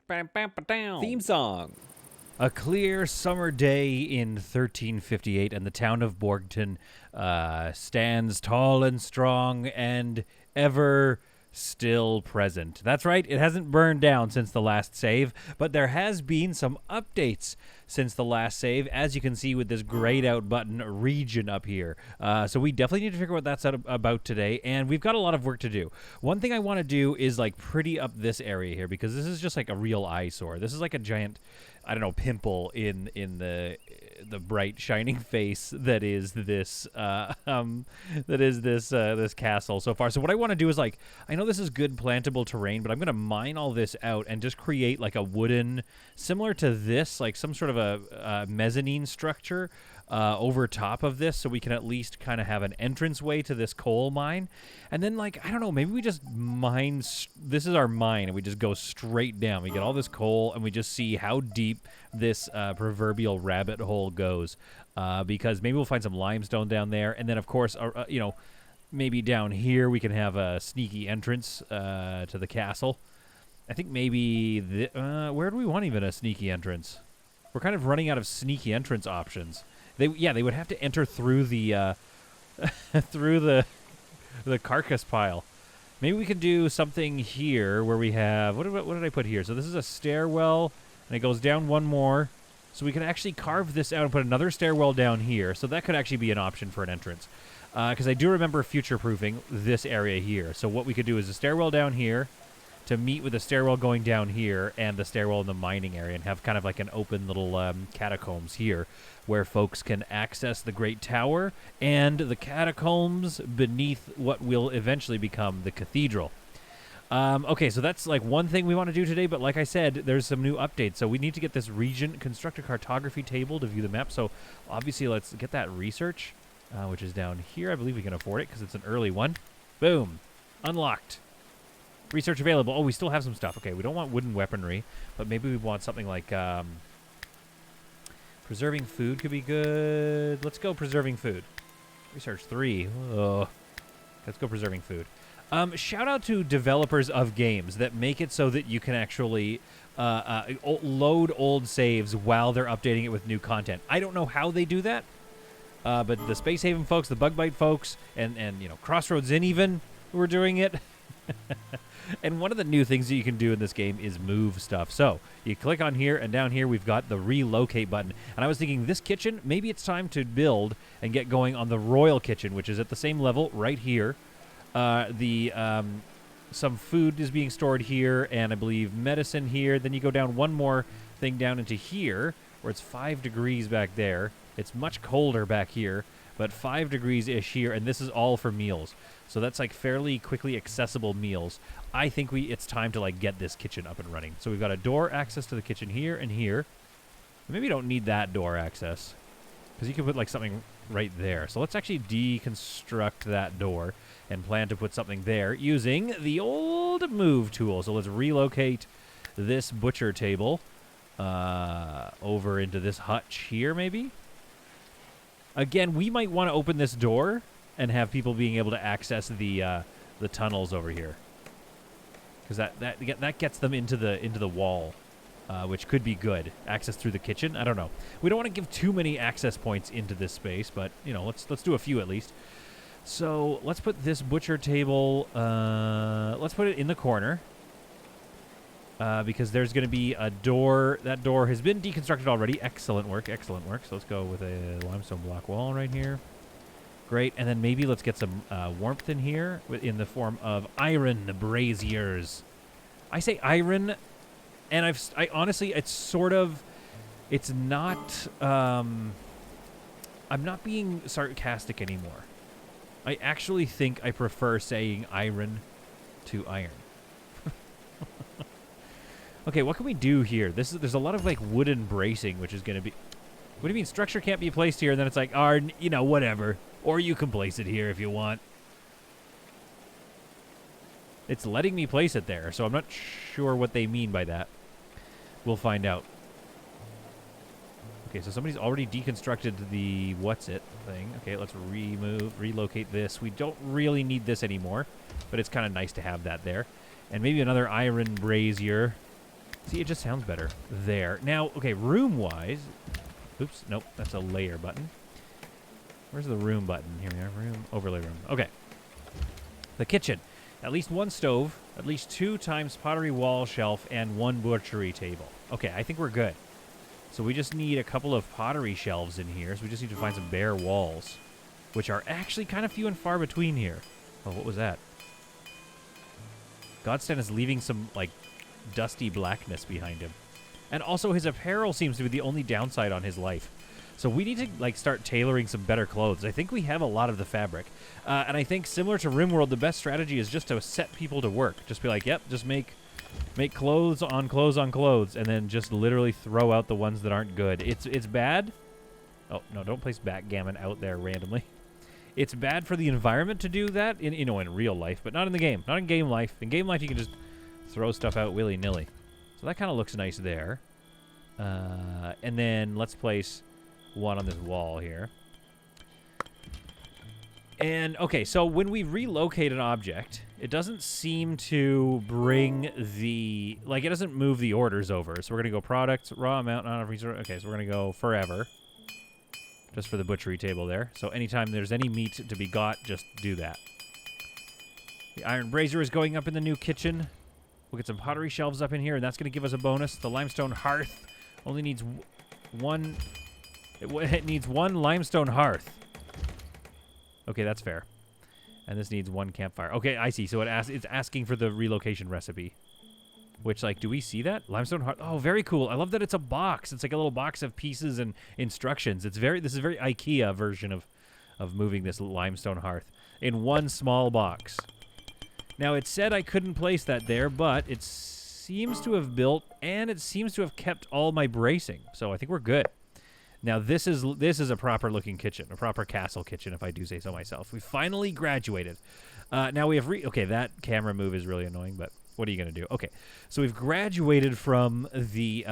Theme song. A clear summer day in 1358, and the town of Borgton stands tall and strong and ever still present. That's right, it hasn't burned down since the last save, but there has been some updates since the last save, as you can see with this grayed out button region up here. So we definitely need to figure out what that's about today, and we've got a lot of work to do. One thing I want to do is like pretty up this area here, because this is just like a real eyesore. This is like a giant, I don't know, pimple in the bright shining face that is this this castle so far. So what I want to do is, like, I know this is good plantable terrain, but I'm going to mine all this out and just create like a wooden, similar to this, like some sort of a mezzanine structure over top of this, so we can at least kind of have an entranceway to this coal mine. And then, like, I don't know, maybe we just mine, this is our mine, and we just go straight down. We get all this coal, and we just see how deep this proverbial rabbit hole goes, because maybe we'll find some limestone down there, and then, of course, you know, maybe down here we can have a sneaky entrance to the castle. I think maybe, where do we want even a sneaky entrance? We're kind of running out of sneaky entrance options. They would have to enter through the through the carcass pile. Maybe we could do something here where we have, what did I put here? So this is a stairwell, and it goes down one more. So we can actually carve this out and put another stairwell down here. So that could actually be an option for an entrance. Because I do remember future-proofing this area here. So what we could do is a stairwell down here to meet with a stairwell going down here and the stairwell in the mining area, and have kind of like an open little catacombs here where folks can access the Great Tower and the catacombs beneath what will eventually become the cathedral. Okay, so that's like one thing we want to do today, but like I said, there's some new updates. So we need to get this region, construct a cartography table to view the map. So obviously let's get that research, which is down here. I believe we can afford it because it's an early one. Boom. Unlocked. Research available. Oh, we still have some stuff. Okay, we don't want wooden weaponry, but maybe we want something like preserving food could be good. Let's go preserving food. Research 3. Oh, let's go preserving food. Shout out to developers of games that make it so that you can actually load old saves while they're updating it with new content. I don't know how they do that, but the Space Haven folks, the Bug Bite folks, and you know, Crossroads Inn even, who are doing it. And one of the new things that you can do in this game is move stuff. So you click on here, and down here we've got the relocate button. And I was thinking, this kitchen, maybe it's time to build and get going on the royal kitchen, which is at the same level right here. Some food is being stored here, and I believe medicine here. Then you go down one more thing down into here, where it's 5 degrees back there. It's much colder back here, but 5 degrees-ish here, and this is all for meals. So that's like fairly quickly accessible meals. I think it's time to like get this kitchen up and running. So we've got a door access to the kitchen here and here. Maybe you don't need that door access, because you can put like something right there. So let's actually deconstruct that door and plan to put something there using the old move tool. So let's relocate this butcher table over into this hutch here maybe. Again, we might want to open this door and have people being able to access the tunnels over here, because that gets them into the wall, which could be good. Access through the kitchen. I don't know. We don't want to give too many access points into this space, but you know, let's do a few at least. So let's put this butcher table. Let's put it in the corner. Because there's going to be a door. That door has been deconstructed already. Excellent work, excellent work. So let's go with a limestone block wall right here. Great, and then maybe let's get some warmth in here in the form of iron braziers. I say iron, and I honestly, it's not, I'm not being sarcastic anymore. I actually think I prefer saying iron to iron. Okay, what can we do here? There's a lot of like wooden bracing, which is going to be... What do you mean structure can't be placed here? And then it's like, you know, whatever. Or you can place it here if you want. It's letting me place it there, so I'm not sure what they mean by that. We'll find out. Okay, so somebody's already deconstructed the what's-it thing. Okay, let's relocate this. We don't really need this anymore, but it's kind of nice to have that there. And maybe another iron brazier. See, it just sounds better there. Now, okay, room-wise... Oops, nope, that's a layer button. Where's the room button? Here we are, room, overlay room. Okay. The kitchen. At least one stove, at least 2 times pottery wall shelf, and 1 butchery table. Okay, I think we're good. So we just need a couple of pottery shelves in here, so we just need to find some bare walls, which are actually kind of few and far between here. Oh, what was that? Godstan is leaving some, like, dusty blackness behind him. And also his apparel seems to be the only downside on his life. So we need to, like, start tailoring some better clothes. I think we have a lot of the fabric. And I think similar to Rimworld, the best strategy is just to set people to work. Just be like, yep, just make clothes on clothes on clothes, and then just literally throw out the ones that aren't good. It's bad. Oh, no, don't place backgammon out there randomly. It's bad for the environment to do that, in real life, but not in the game. Not in game life. In game life, you can just throw stuff out willy-nilly. So that kind of looks nice there. And then let's place one on this wall here. And, okay, so when we relocate an object, it doesn't seem to bring the... Like, it doesn't move the orders over. So we're going to go products, raw amount, not resource. Okay, so we're going to go forever. Just for the butchery table there. So anytime there's any meat to be got, just do that. The iron brazier is going up in the new kitchen. We'll get some pottery shelves up in here, and that's going to give us a bonus. The limestone hearth only needs one... It needs 1 limestone hearth. Okay, that's fair. And this needs 1 campfire. Okay, I see. So it's asking for the relocation recipe. Which, like, do we see that? Limestone hearth. Oh, very cool. I love that it's a box. It's like a little box of pieces and instructions. This is a very IKEA version of moving this limestone hearth in 1 small box. Now, it said I couldn't place that there, but it seems to have built, and it seems to have kept all my bracing. So I think we're good. Now, this is a proper-looking kitchen, a proper castle kitchen, if I do say so myself. We finally graduated. Now we have... Okay, that camera move is really annoying, but what are you going to do? Okay, so we've graduated from the...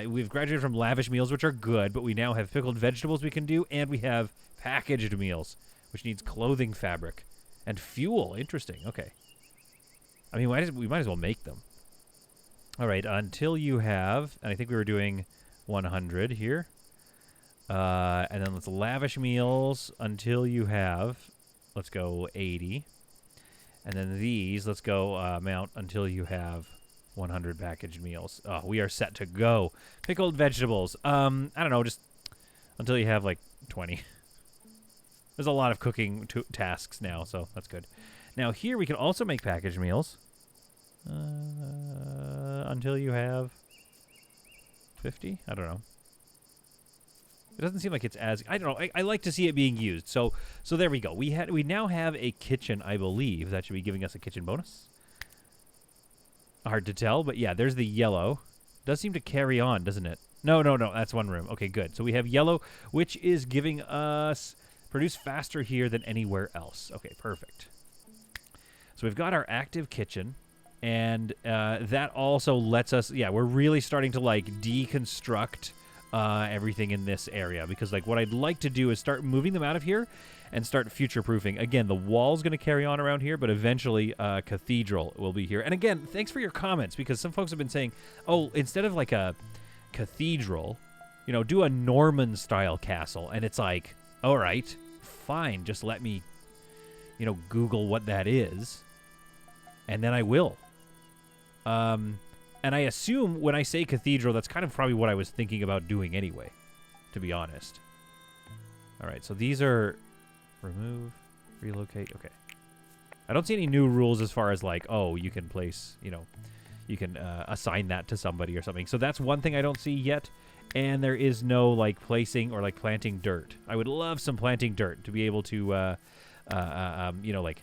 we've graduated from lavish meals, which are good, but we now have pickled vegetables we can do, and we have packaged meals, which needs clothing fabric. And fuel. Interesting. Okay. I mean, we might as well make them. All right, until you have... And I think we were doing 100 here. And then let's lavish meals until you have, let's go 80. And then these, let's go amount until you have 100 packaged meals. Oh, we are set to go. Pickled vegetables. I don't know, just until you have like 20. There's a lot of cooking tasks now, so that's good. Now here we can also make packaged meals. Until you have 50? I don't know. It doesn't seem like it's as... I don't know. I like to see it being used. So there we go. We now have a kitchen, I believe. That should be giving us a kitchen bonus. Hard to tell, but yeah, there's the yellow. Does seem to carry on, doesn't it? No. That's 1 room. Okay, good. So we have yellow, which is giving us... Produce faster here than anywhere else. Okay, perfect. So we've got our active kitchen. And that also lets us... Yeah, we're really starting to, like, deconstruct... everything in this area, because like what I'd like to do is start moving them out of here and start future-proofing. Again, the wall's going to carry on around here, but eventually cathedral will be here. And again, thanks for your comments, because some folks have been saying, oh, instead of like a cathedral, do a Norman-style castle. And it's like, all right, fine, just let me, Google what that is, and then I will. And I assume when I say cathedral, that's kind of probably what I was thinking about doing anyway, to be honest. All right, so these are remove, relocate. Okay. I don't see any new rules as far as like, oh, you can place, you can assign that to somebody or something. So that's one thing I don't see yet. And there is no like placing or like planting dirt. I would love some planting dirt to be able to, like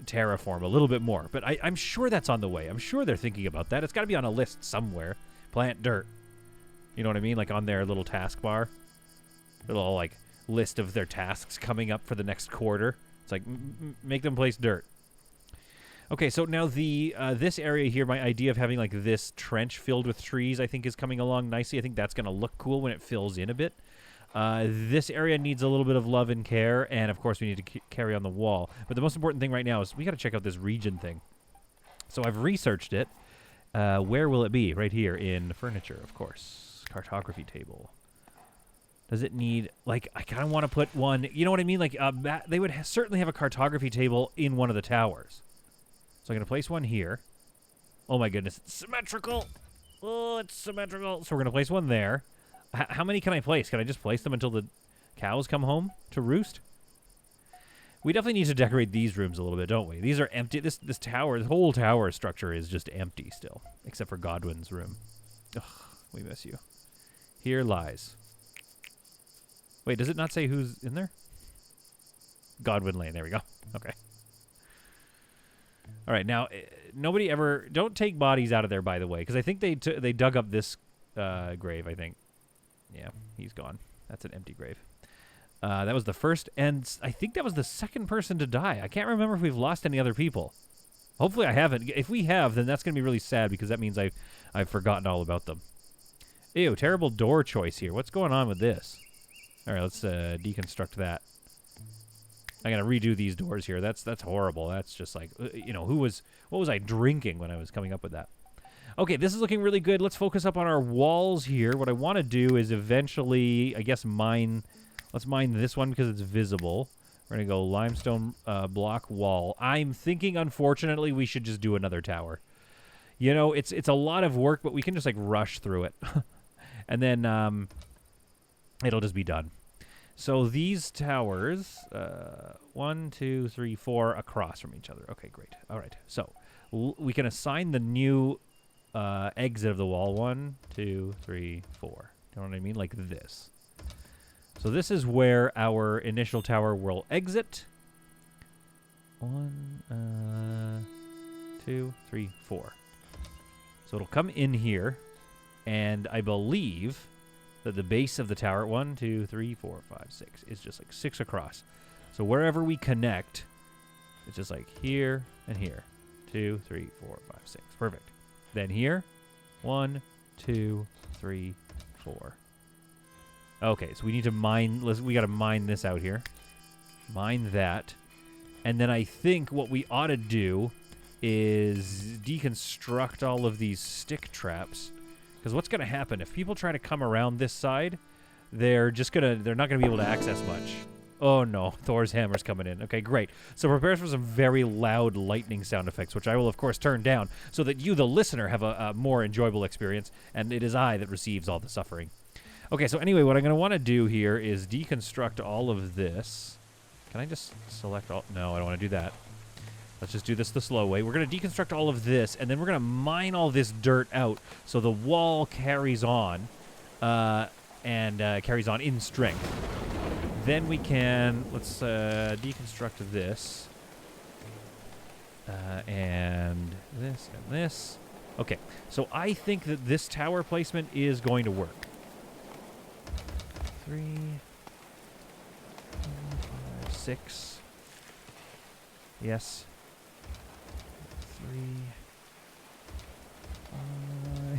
terraform a little bit more, but I'm sure that's on the way. I'm sure they're thinking about that. It's got to be on a list somewhere. Plant dirt. You know what I mean? Like on their little taskbar. Little like list of their tasks coming up for the next quarter. It's like make them place dirt. Okay, so now the this area here, my idea of having like this trench filled with trees, I think is coming along nicely. I think that's going to look cool when it fills in a bit. This area needs a little bit of love and care, and of course we need to carry on the wall. But the most important thing right now is we got to check out this region thing. So I've researched it, Where will it be? Right here in furniture, of course. Cartography table. Does it need, like, I kind of want to put one, you know what I mean? Like, they would certainly have a cartography table in one of the towers. So I'm going to place one here. Oh my goodness, it's symmetrical. Oh, it's symmetrical. So we're going to place one there. How many can I place? Can I just place them until the cows come home to roost? We definitely need to decorate these rooms a little bit, don't we? These are empty. This tower, the whole tower structure is just empty still, except for Godwin's room. Ugh, we miss you. Here lies. Wait, does it not say who's in there? Godwin Lane. There we go. Okay. All right, now, nobody ever... Don't take bodies out of there, by the way, because I think they dug up this grave, I think. Yeah, he's gone. That's an empty grave. That was the first, and I think that was the second person to die. I can't remember if we've lost any other people. Hopefully I haven't. If we have, then that's going to be really sad, because that means I've forgotten all about them. Ew, terrible door choice here. What's going on with this? All right, let's deconstruct that. I gotta redo these doors here. That's horrible. That's just like, you know, what was I drinking when I was coming up with that? Okay, this is looking really good. Let's focus up on our walls here. What I want to do is eventually, I guess, let's mine this one because it's visible. We're gonna go limestone block wall. I'm thinking, unfortunately, we should just do another tower. You know, it's a lot of work, but we can just like rush through it, and then it'll just be done. So these towers, 1, 2, 3, 4 across from each other. Okay, great. All right. So we can assign the new exit of the wall. 1, 2, 3, 4. You know what I mean? Like this. So this is where our initial tower will exit. 1, 2, 3, 4. So it'll come in here, and I believe that the base of the tower, 1, 2, 3, 4, 5, 6, is just like 6 across. So wherever we connect, it's just like here and here. 2, 3, 4, 5, 6. Perfect. Then here, 1, 2, 3, 4. Okay, so we need to mine. We got to mine this out here. Mine that. And then I think what we ought to do is deconstruct all of these stick traps. Because what's going to happen if people try to come around this side, they're not going to be able to access much. Oh no, Thor's hammer's coming in. Okay, great. So prepare for some very loud lightning sound effects, which I will of course turn down so that you, the listener, have a more enjoyable experience, and it is I that receives all the suffering. Okay, so anyway, what I'm going to want to do here is deconstruct all of this. Can I just select all? No, I don't want to do that. Let's just do this the slow way. We're going to deconstruct all of this, and then we're going to mine all this dirt out so the wall carries on and carries on in strength. Then we can, let's deconstruct this and this and this. Okay, so I think that this tower placement is going to work. 3, 4, 5, 6. Yes.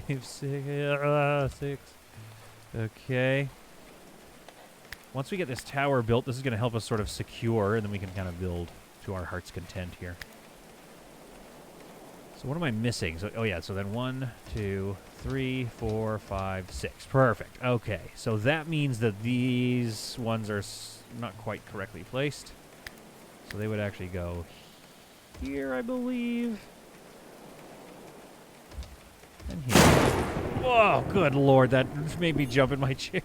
3, 5, 6. Okay. Once we get this tower built, this is going to help us sort of secure, and then we can kind of build to our heart's content here. So what am I missing? So, oh yeah, so then 1, 2, 3, 4, 5, 6. Perfect. Okay, so that means that these ones are not quite correctly placed. So they would actually go here, I believe. And here. Whoa, good lord, that made me jump in my chair.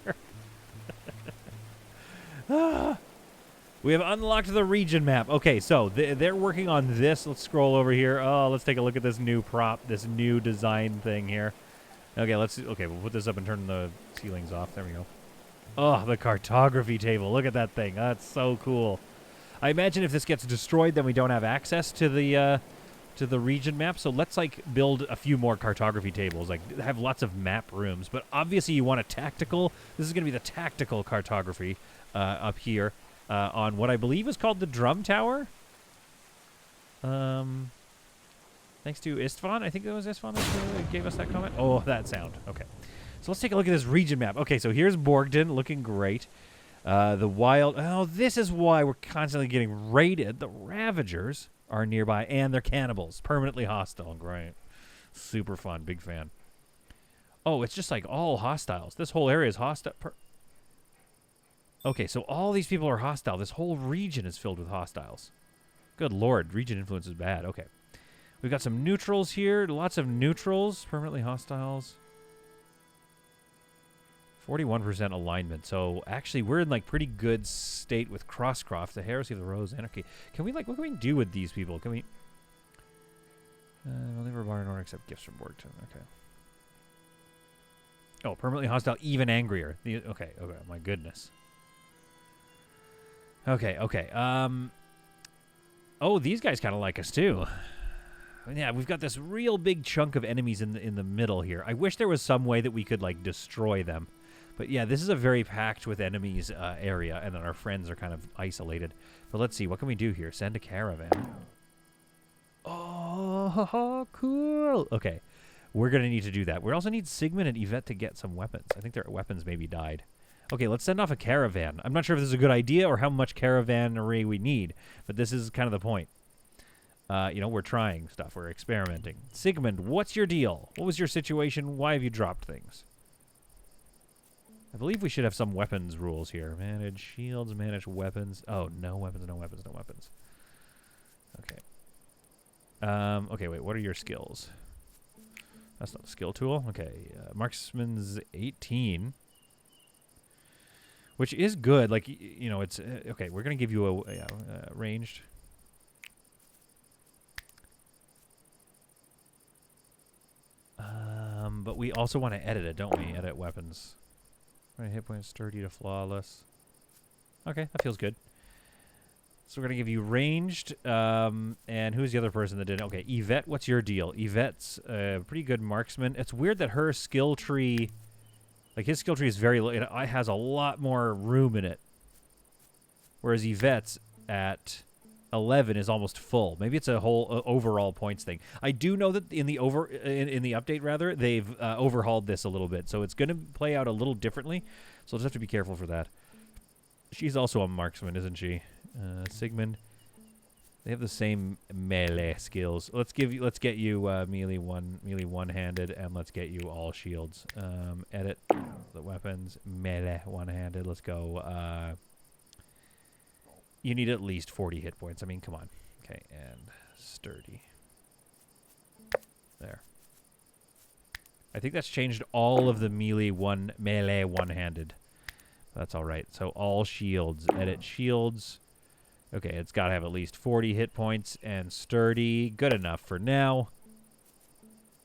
We have unlocked the region map. Okay, so they're working on this. Let's scroll over here. Oh, let's take a look at this new prop, this new design thing here. Okay, we'll put this up and turn the ceilings off. There we go. Oh, the cartography table. Look at that thing. That's so cool. I imagine if this gets destroyed, then we don't have access to the region map. So let's like build a few more cartography tables, like have lots of map rooms. But obviously you want a tactical. This is going to be the tactical cartography up here on what I believe is called the Drum Tower. Thanks to Istvan. I think it was Istvan that gave us that comment. Oh, that sound. Okay. So let's take a look at this region map. Okay, so here's Borgden looking great. The wild... Oh, this is why we're constantly getting raided. The Ravagers are nearby, and they're cannibals. Permanently hostile. Great. Super fun. Big fan. Oh, it's just like all hostiles. This whole area is hostile. Okay, so all these people are hostile. This whole region is filled with hostiles. Good lord, region influence is bad. Okay. We've got some neutrals here. Lots of neutrals. Permanently hostiles. 41% alignment. So actually, we're in like pretty good state with Crosscroft, the Heresy of the Rose, Anarchy. Can we like, what can we do with these people? Can we? We'll never bar an order except gifts from Borgton. Okay. Oh, permanently hostile, even angrier. Okay. My goodness. Okay. Oh, these guys kind of like us too. Yeah, we've got this real big chunk of enemies in the middle here. I wish there was some way that we could like destroy them. But yeah, this is a very packed with enemies area, and then our friends are kind of isolated. But let's see, what can we do here? Send a caravan. Oh, cool. Okay, we're going to need to do that. We also need Sigmund and Yvette to get some weapons. I think their weapons maybe died. Okay, let's send off a caravan. I'm not sure if this is a good idea or how much caravannery we need, but this is kind of the point. You know, we're trying stuff. We're experimenting. Sigmund, what's your deal? What was your situation? Why have you dropped things? I believe we should have some weapons rules here. Manage shields, manage weapons. Oh, no weapons, no weapons, no weapons. Okay. Okay, wait, what are your skills? That's not a skill tool. Okay, marksman's 18. Which is good. Like, you know, it's... okay, we're going to give you a ranged... but we also want to edit it, don't we? Edit weapons. Right, hit points, sturdy to flawless. Okay, that feels good. So we're going to give you ranged. And who's the other person that did it? Okay, Yvette, what's your deal? Yvette's a pretty good marksman. It's weird that her skill tree... like, his skill tree is very low. It has a lot more room in it. Whereas Yvette's at 11 is almost full. Maybe it's a whole overall points thing. I do know that in the update rather, they've overhauled this a little bit, so it's going to play out a little differently. So we'll just have to be careful for that. She's also a marksman, isn't she? Sigmund. They have the same melee skills. Let's get you melee one-handed, and let's get you all shields. Edit the weapons, melee one-handed. Let's go. You need at least 40 hit points. I mean, come on. Okay, and sturdy. There. I think that's changed all of the melee one-handed. That's all right. So all shields. Edit shields. Okay, it's got to have at least 40 hit points and sturdy. Good enough for now.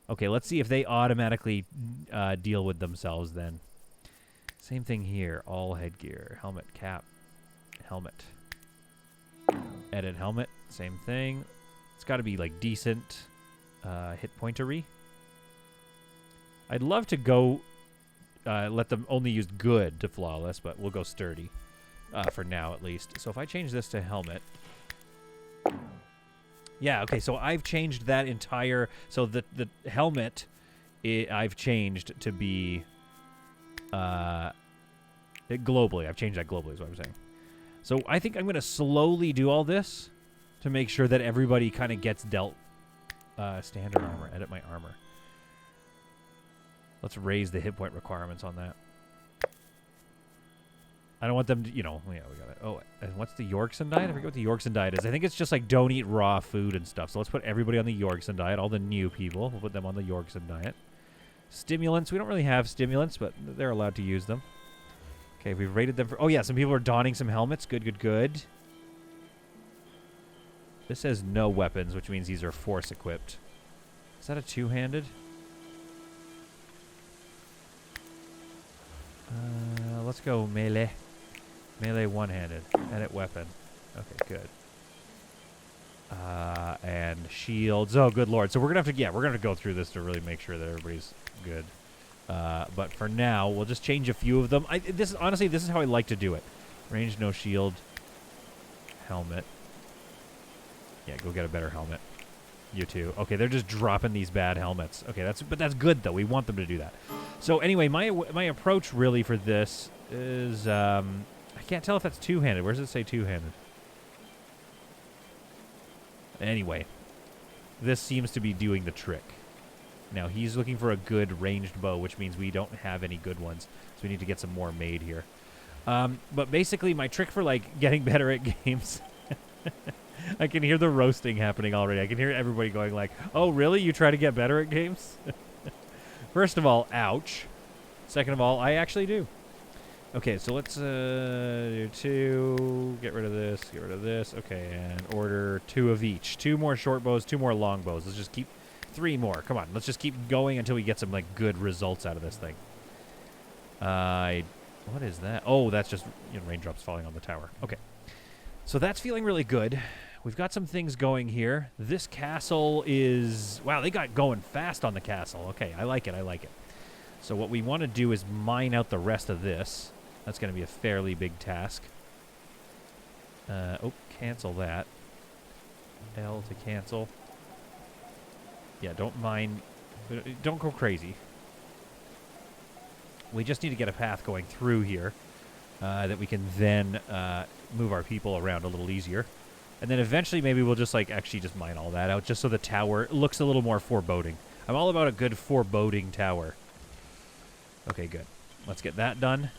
Okay, let's see if they automatically deal with themselves then. Same thing here. All headgear. Helmet, cap, helmet. Edit helmet. Same thing. It's got to be like decent hit pointery. I'd love to go let them only use good to flawless, but we'll go sturdy. For now, at least. So if I change this to helmet... yeah, okay, so I've changed that entire... so the helmet, I've changed to be... globally. I've changed that globally, is what I'm saying. So I think I'm going to slowly do all this to make sure that everybody kind of gets dealt standard armor. Edit my armor. Let's raise the hit point requirements on that. I don't want them to, you know, yeah, we got it. Oh, and what's the Jorgsen diet? I forget what the Jorgsen diet is. I think it's just like don't eat raw food and stuff. So let's put everybody on the Jorgsen diet, all the new people. We'll put them on the Jorgsen diet. Stimulants. We don't really have stimulants, but they're allowed to use them. Okay, we've rated them for... oh, yeah, some people are donning some helmets. Good, good, good. This says no weapons, which means these are force equipped. Is that a two-handed? Let's go melee. Melee one-handed. Edit weapon. Okay, good. And shields. Oh, good lord. So we're going to have to... yeah, we're going to go through this to really make sure that everybody's good. But for now, we'll just change a few of them. Honestly, this is how I like to do it. Range, no shield. Helmet. Yeah, go get a better helmet. You too. Okay, they're just dropping these bad helmets. Okay, but that's good, though. We want them to do that. So anyway, my approach really for this is... I can't tell if that's two-handed. Where does it say two-handed? Anyway, this seems to be doing the trick. Now, he's looking for a good ranged bow, which means we don't have any good ones. So we need to get some more made here. But basically, my trick for, like, getting better at games... I can hear the roasting happening already. I can hear everybody going like, oh, really? You try to get better at games? First of all, ouch. Second of all, I actually do. Okay, so let's do 2. Get rid of this. Get rid of this. Okay, and order 2 of each. 2 more short bows, 2 more long bows. Let's just keep 3 more. Come on, let's just keep going until we get some like good results out of this thing. What is that? Oh, that's just raindrops falling on the tower. Okay. So that's feeling really good. We've got some things going here. This castle is... Wow, they got going fast on the castle. Okay, I like it. I like it. So what we want to do is mine out the rest of this. That's going to be a fairly big task. Oh, cancel that. L to cancel. Yeah, don't mine... Don't go crazy. We just need to get a path going through here that we can then move our people around a little easier. And then eventually maybe we'll just like actually just mine all that out just so the tower looks a little more foreboding. I'm all about a good foreboding tower. Okay, good. Let's get that done.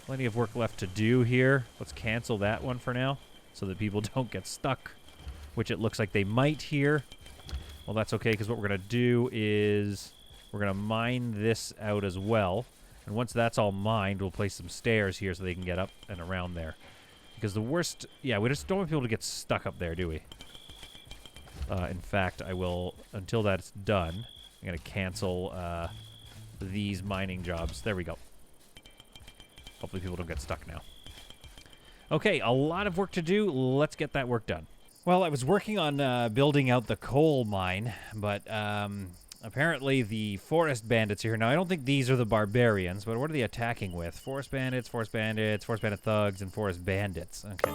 Plenty of work left to do here. Let's cancel that one for now so that people don't get stuck, which it looks like they might here. Well, that's okay because what we're going to do is we're going to mine this out as well. And once that's all mined, we'll place some stairs here so they can get up and around there. Because the worst... Yeah, we just don't want people to get stuck up there, do we? In fact, I will... Until that's done, I'm going to cancel these mining jobs. There we go. Hopefully people don't get stuck now. Okay, a lot of work to do. Let's get that work done. Well, I was working on building out the coal mine, but... apparently the forest bandits are here. Now, I don't think these are the barbarians, but what are they attacking with? Forest bandit thugs, and forest bandits. Okay.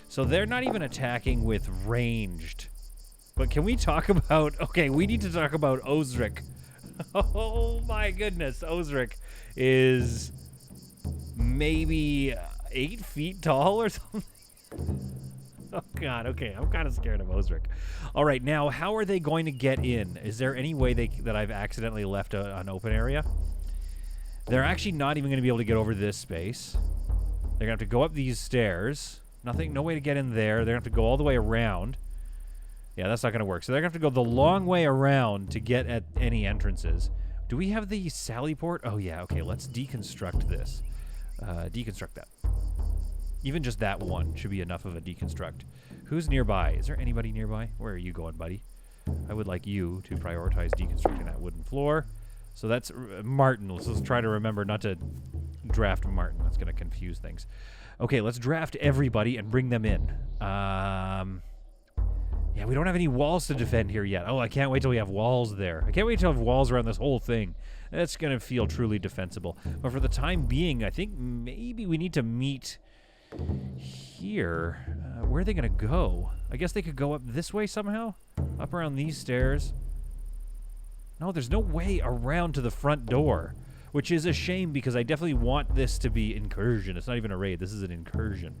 So they're not even attacking with ranged. But can we talk about... Okay, we need to talk about Osric. Oh, my goodness. Osric is maybe 8 feet tall or something. Oh, God. Okay, I'm kind of scared of Osric. All right, now, how are they going to get in? Is there any way that I've accidentally left an open area? They're actually not even going to be able to get over this space. They're going to have to go up these stairs. No way to get in there. They're going to have to go all the way around. Yeah, that's not going to work. So they're going to have to go the long way around to get at any entrances. Do we have the sally port? Oh, yeah. Okay, let's deconstruct this. Deconstruct that. Even just that one should be enough of a deconstruct. Who's nearby? Is there anybody nearby? Where are you going, buddy? I would like you to prioritize deconstructing that wooden floor. So that's Martin. Let's try to remember not to draft Martin. That's going to confuse things. Okay, let's draft everybody and bring them in. Yeah, we don't have any walls to defend here yet. Oh, I can't wait till we have walls there. I can't wait till we have walls around this whole thing. That's going to feel truly defensible. But for the time being, I think maybe we need to meet... here. Where are they going to go? I guess they could go up this way somehow? Up around these stairs? No, there's no way around to the front door. Which is a shame because I definitely want this to be incursion. It's not even a raid. This is an incursion.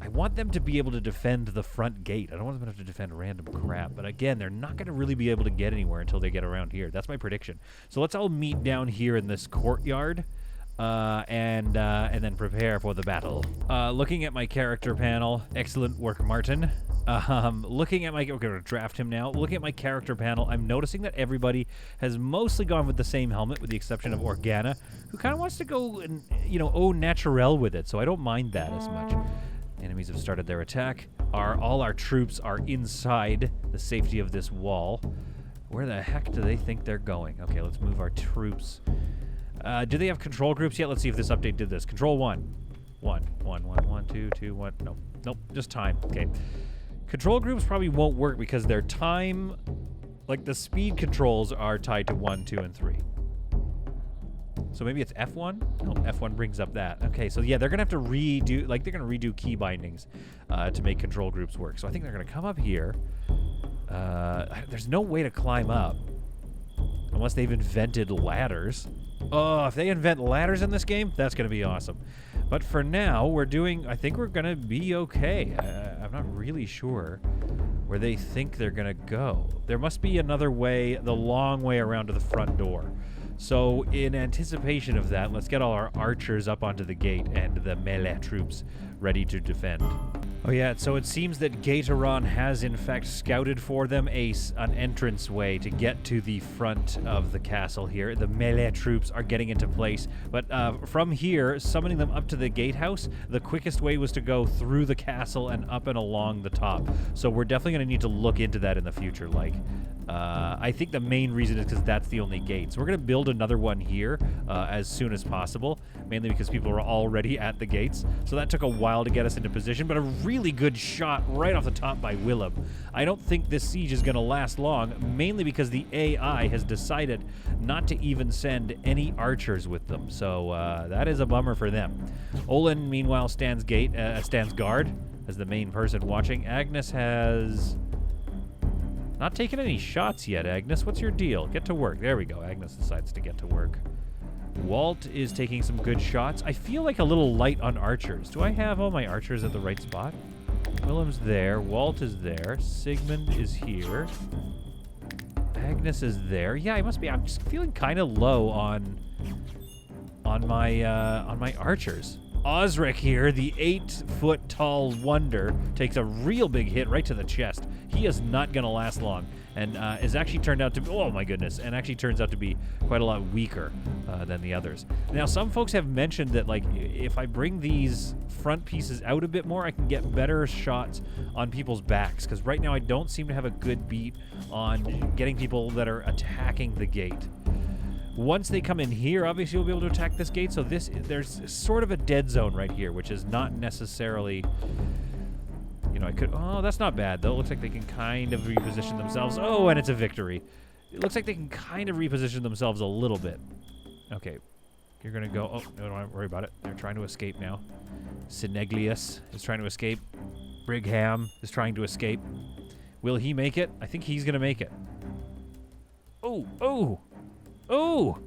I want them to be able to defend the front gate. I don't want them to have to defend random crap. But again, they're not going to really be able to get anywhere until they get around here. That's my prediction. So let's all meet down here in this courtyard. And then prepare for the battle. Looking at my character panel, excellent work, Martin. Looking at my, we're gonna draft him now. Looking at my character panel, I'm noticing that everybody has mostly gone with the same helmet, with the exception of Organa, who kind of wants to go, au naturel with it. So I don't mind that as much. Enemies have started their attack. All our troops are inside the safety of this wall. Where the heck do they think they're going? Okay, let's move our troops. Do they have control groups yet? Let's see if this update did this. Control 1. 1, 2, 2, 1. Nope, just time. Okay. Control groups probably won't work because their time, like the speed controls are tied to 1, 2, and 3. So maybe it's F1? No, F1 brings up that. Okay, so yeah, they're going to have to redo, they're going to redo key bindings to make control groups work. So I think they're going to come up here. There's no way to climb up unless they've invented ladders. Oh, if they invent ladders in this game, that's going to be awesome. But for now, I think we're going to be okay. I'm not really sure where they think they're going to go. There must be another way, the long way around to the front door. So in anticipation of that, let's get all our archers up onto the gate and the melee troops ready to defend. Oh yeah, so it seems that Gatehouse has in fact scouted for them an entrance way to get to the front of the castle here. The melee troops are getting into place, but from here, summoning them up to the gatehouse, the quickest way was to go through the castle and up and along the top. So we're definitely going to need to look into that in the future, like. I think the main reason is because that's the only gate. So we're going to build another one here as soon as possible, mainly because people are already at the gates. So that took a while to get us into position, but a really good shot right off the top by Willem. I don't think this siege is going to last long, mainly because the AI has decided not to even send any archers with them. So that is a bummer for them. Olin, meanwhile, stands guard as the main person watching. Agnes has... not taking any shots yet, Agnes. What's your deal? Get to work. There we go. Agnes decides to get to work. Walt is taking some good shots. I feel like a little light on archers. Do I have all my archers at the right spot? Willem's there. Walt is there. Sigmund is here. Agnes is there. Yeah, I must be. I'm just feeling kind of low on my archers. Osric here, the 8-foot-tall wonder, takes a real big hit right to the chest. He is not going to last long, and is actually turned out to be, oh my goodness, and actually turns out to be quite a lot weaker than the others. Now, some folks have mentioned that, like, if I bring these front pieces out a bit more, I can get better shots on people's backs, because right now I don't seem to have a good beat on getting people that are attacking the gate. Once they come in here, obviously we'll be able to attack this gate, so there's sort of a dead zone right here, which is not necessarily... You know, I could... Oh, that's not bad, though. It looks like they can kind of reposition themselves. Oh, and it's a victory. It looks like they can kind of reposition themselves a little bit. Okay. You're going to go... Oh, no, don't worry about it. They're trying to escape now. Sineglius is trying to escape. Brigham is trying to escape. Will he make it? I think he's going to make it. Oh, oh! Oh!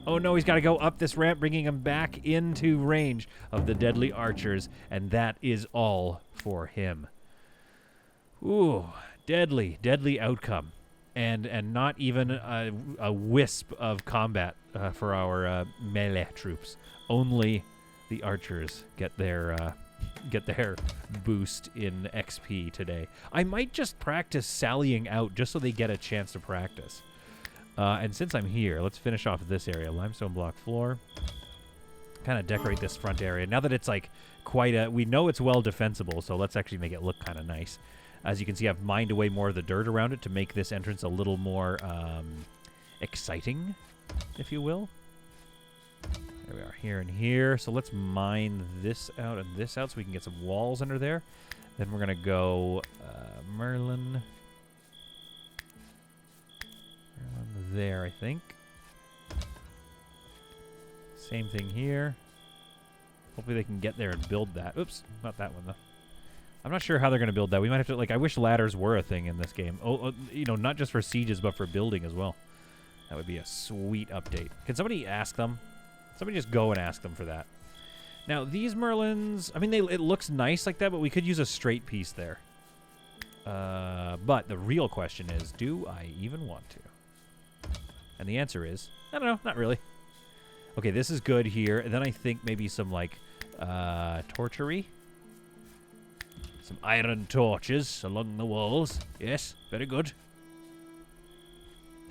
Oh no, he's got to go up this ramp, bringing him back into range of the deadly archers, and that is all for him. Ooh, deadly, deadly outcome. And not even a wisp of combat for our melee troops. Only the archers get their boost in XP today. I might just practice sallying out just so they get a chance to practice. And since I'm here, let's finish off this area. Limestone block floor. Kind of decorate this front area. Now that it's like quite a... We know it's well defensible, so let's actually make it look kind of nice. As you can see, I've mined away more of the dirt around it to make this entrance a little more exciting, if you will. There we are, here and here. So let's mine this out and this out so we can get some walls under there. Then we're going to go Merlin... there, I think. Same thing here. Hopefully they can get there and build that. Oops, not that one, though. I'm not sure how they're going to build that. We might have to, like, I wish ladders were a thing in this game. Oh, you know, not just for sieges, but for building as well. That would be a sweet update. Can somebody ask them? Somebody just go and ask them for that. Now, these Merlins, I mean, it looks nice like that, but we could use a straight piece there. But the real question is, do I even want to? And the answer is, I don't know, not really. Okay, this is good here. And then I think maybe some, like, torchery. Some iron torches along the walls. Yes, very good.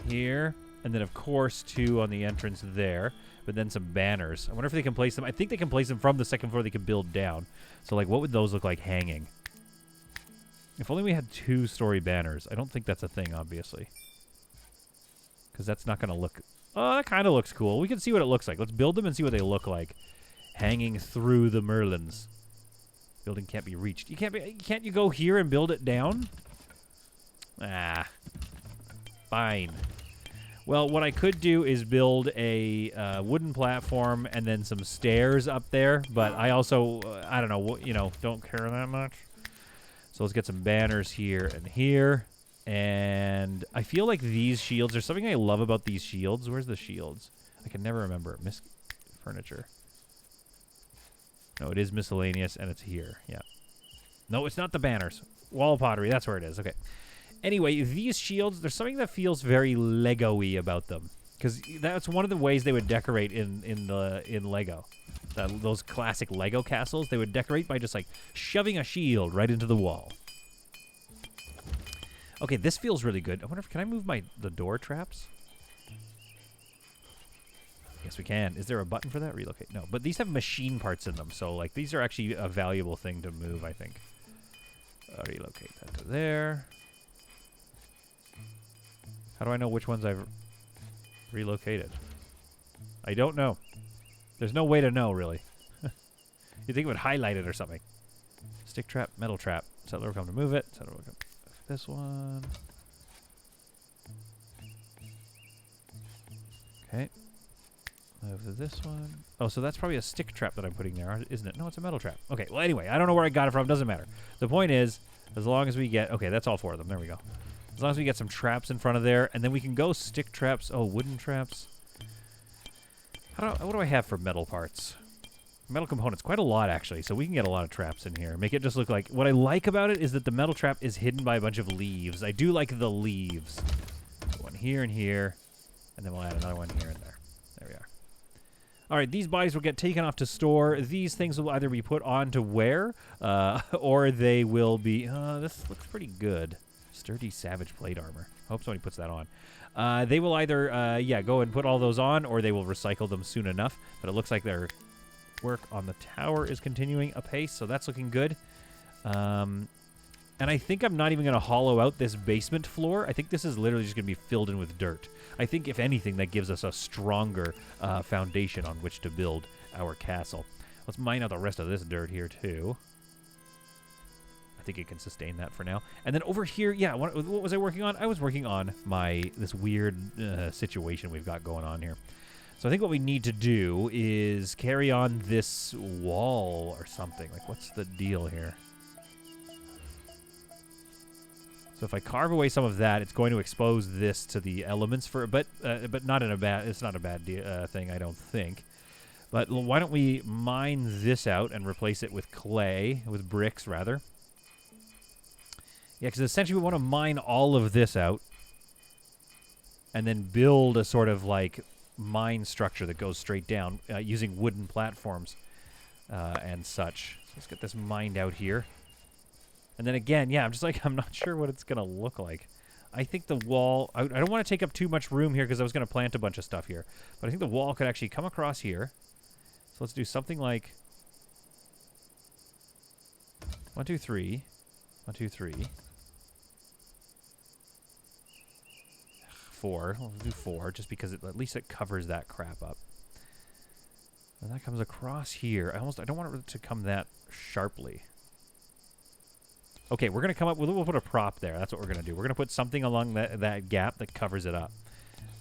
Here. And then, of course, 2 on the entrance there. But then some banners. I wonder if they can place them. I think they can place them from the second floor. They can build down. So, like, what would those look like hanging? If only we had 2-story banners. I don't think that's a thing, obviously. Because that's not going to look... Oh, that kind of looks cool. We can see what it looks like. Let's build them and see what they look like. Hanging through the Merlins. Building can't be reached. Can't you go here and build it down? Ah. Fine. Well, what I could do is build a wooden platform and then some stairs up there. But I also, I don't know, you know, don't care that much. So let's get some banners here and here. And I feel like these shields, there's something I love about these shields. Where's the shields? I can never remember. Furniture. No, it is miscellaneous, and it's here. Yeah. No, it's not the banners. Wall pottery, that's where it is. Okay. Anyway, these shields, there's something that feels very Lego-y about them. Because that's one of the ways they would decorate in Lego. Those classic Lego castles, they would decorate by just, like, shoving a shield right into the wall. Okay, this feels really good. I wonder if, can I move the door traps? Yes, we can. Is there a button for that? Relocate. No, but these have machine parts in them, so, like, these are actually a valuable thing to move, I think. Relocate that to there. How do I know which ones I've relocated? I don't know. There's no way to know, really. You think it would highlight it or something. Stick trap, metal trap. Settler will come to move it. Settler will come. This one. Okay. Move to this one. Oh, so that's probably a stick trap that I'm putting there, isn't it? No, it's a metal trap. Okay, well, anyway, I don't know where I got it from. Doesn't matter. The point is, as long as we get... Okay, that's all 4 of them. There we go. As long as we get some traps in front of there, and then we can go stick traps. Oh, wooden traps. What do I have for metal parts? Metal components, quite a lot, actually, so we can get a lot of traps in here. Make it just look like... What I like about it is that the metal trap is hidden by a bunch of leaves. I do like the leaves. One here and here, and then we'll add another one here and there. There we are. All right, these bodies will get taken off to store. These things will either be put on to wear, or they will be... this looks pretty good. Sturdy Savage Plate Armor. I hope somebody puts that on. They will either, go and put all those on, or they will recycle them soon enough. But it looks like their work on the tower is continuing apace, so that's looking good. And I think I'm not even going to hollow out this basement floor. I think this is literally just going to be filled in with dirt. I think, if anything, that gives us a stronger foundation on which to build our castle. Let's mine out the rest of this dirt here, too. I think it can sustain that for now. And then over here, yeah, what was I working on? I was working on this weird situation we've got going on here. So I think what we need to do is carry on this wall or something. Like, what's the deal here? So if I carve away some of that, it's going to expose this to the elements but not in a bad. It's not a bad thing, I don't think. But why don't we mine this out and replace it with clay, with bricks rather? Yeah, because essentially we want to mine all of this out and then build a sort of like mine structure that goes straight down using wooden platforms and such. So let's get this mined out here. And then again, yeah, I'm not sure what it's going to look like. I think the wall, I don't want to take up too much room here because I was going to plant a bunch of stuff here. But I think the wall could actually come across here. So let's do something like 1, 2, 3. 1, 2, 3. 4. We'll do 4 just because at least it covers that crap up. And that comes across here. I don't want it to come that sharply. Okay, we're going to come up with... We'll put a prop there. That's what we're going to do. We're going to put something along that gap that covers it up.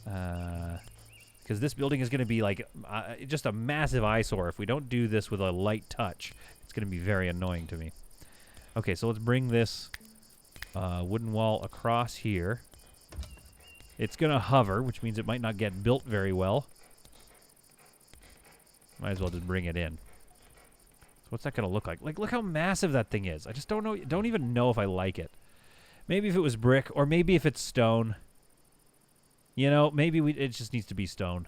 Because this building is going to be like just a massive eyesore. If we don't do this with a light touch, it's going to be very annoying to me. Okay, so let's bring this wooden wall across here. It's going to hover, which means it might not get built very well. Might as well just bring it in. So what's that going to look like? Like, look how massive that thing is. I just don't know. Don't even know if I like it. Maybe if it was brick, or maybe if it's stone. You know, maybe it just needs to be stone.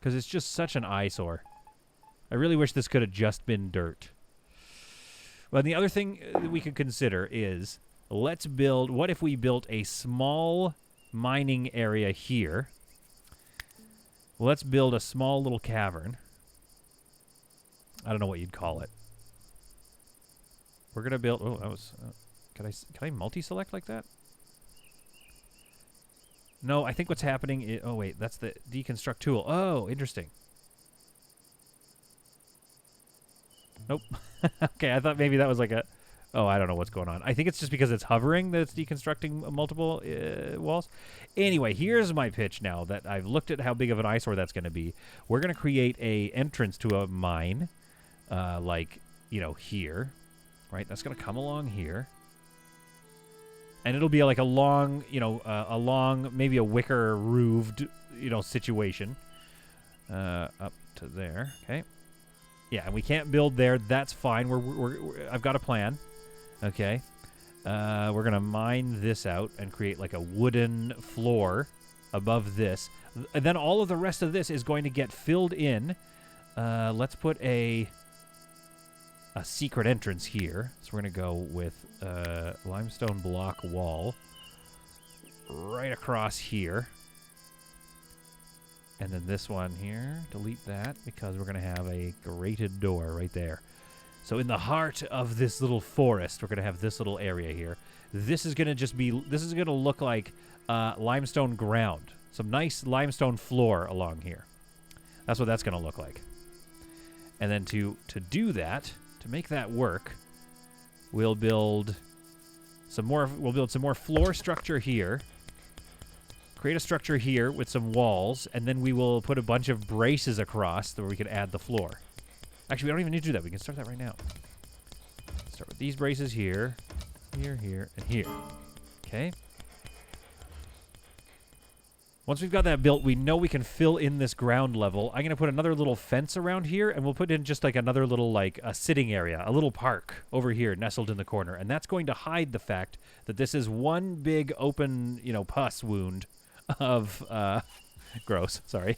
Because it's just such an eyesore. I really wish this could have just been dirt. Well, the other thing that we could consider is, let's build... What if we built a small mining area here? Let's build a small little cavern. I don't know what you'd call it. We're going to build... Oh, that was... Can I multi-select like that? No, I think what's happening is... Oh, wait. That's the deconstruct tool. Oh, interesting. Nope. Okay, I thought maybe that was like a... Oh, I don't know what's going on. I think it's just because it's hovering that it's deconstructing multiple walls. Anyway, here's my pitch now that I've looked at how big of an eyesore that's going to be. We're going to create a entrance to a mine, like, you know, here. Right? That's going to come along here. And it'll be like a long, you know, maybe a wicker roofed, you know, situation. Up to there. Okay. Yeah, and we can't build there. That's fine. I've got a plan. Okay. We're going to mine this out and create like a wooden floor above this. And then all of the rest of this is going to get filled in. Let's put a secret entrance here. So we're going to go with limestone block wall right across here. And then this one here, delete that because we're going to have a grated door right there. So in the heart of this little forest, we're going to have this little area here. This is going to look like limestone ground. Some nice limestone floor along here. That's what that's going to look like. And then to do that, to make that work, we'll build some more floor structure here. Create a structure here with some walls, and then we will put a bunch of braces across where we can add the floor. Actually, we don't even need to do that. We can start that right now. Start with these braces here, here, here, and here. Okay. Once we've got that built, we know we can fill in this ground level. I'm going to put another little fence around here, and we'll put in just like another little like a sitting area, a little park over here nestled in the corner. And that's going to hide the fact that this is one big open, pus wound of gross, sorry,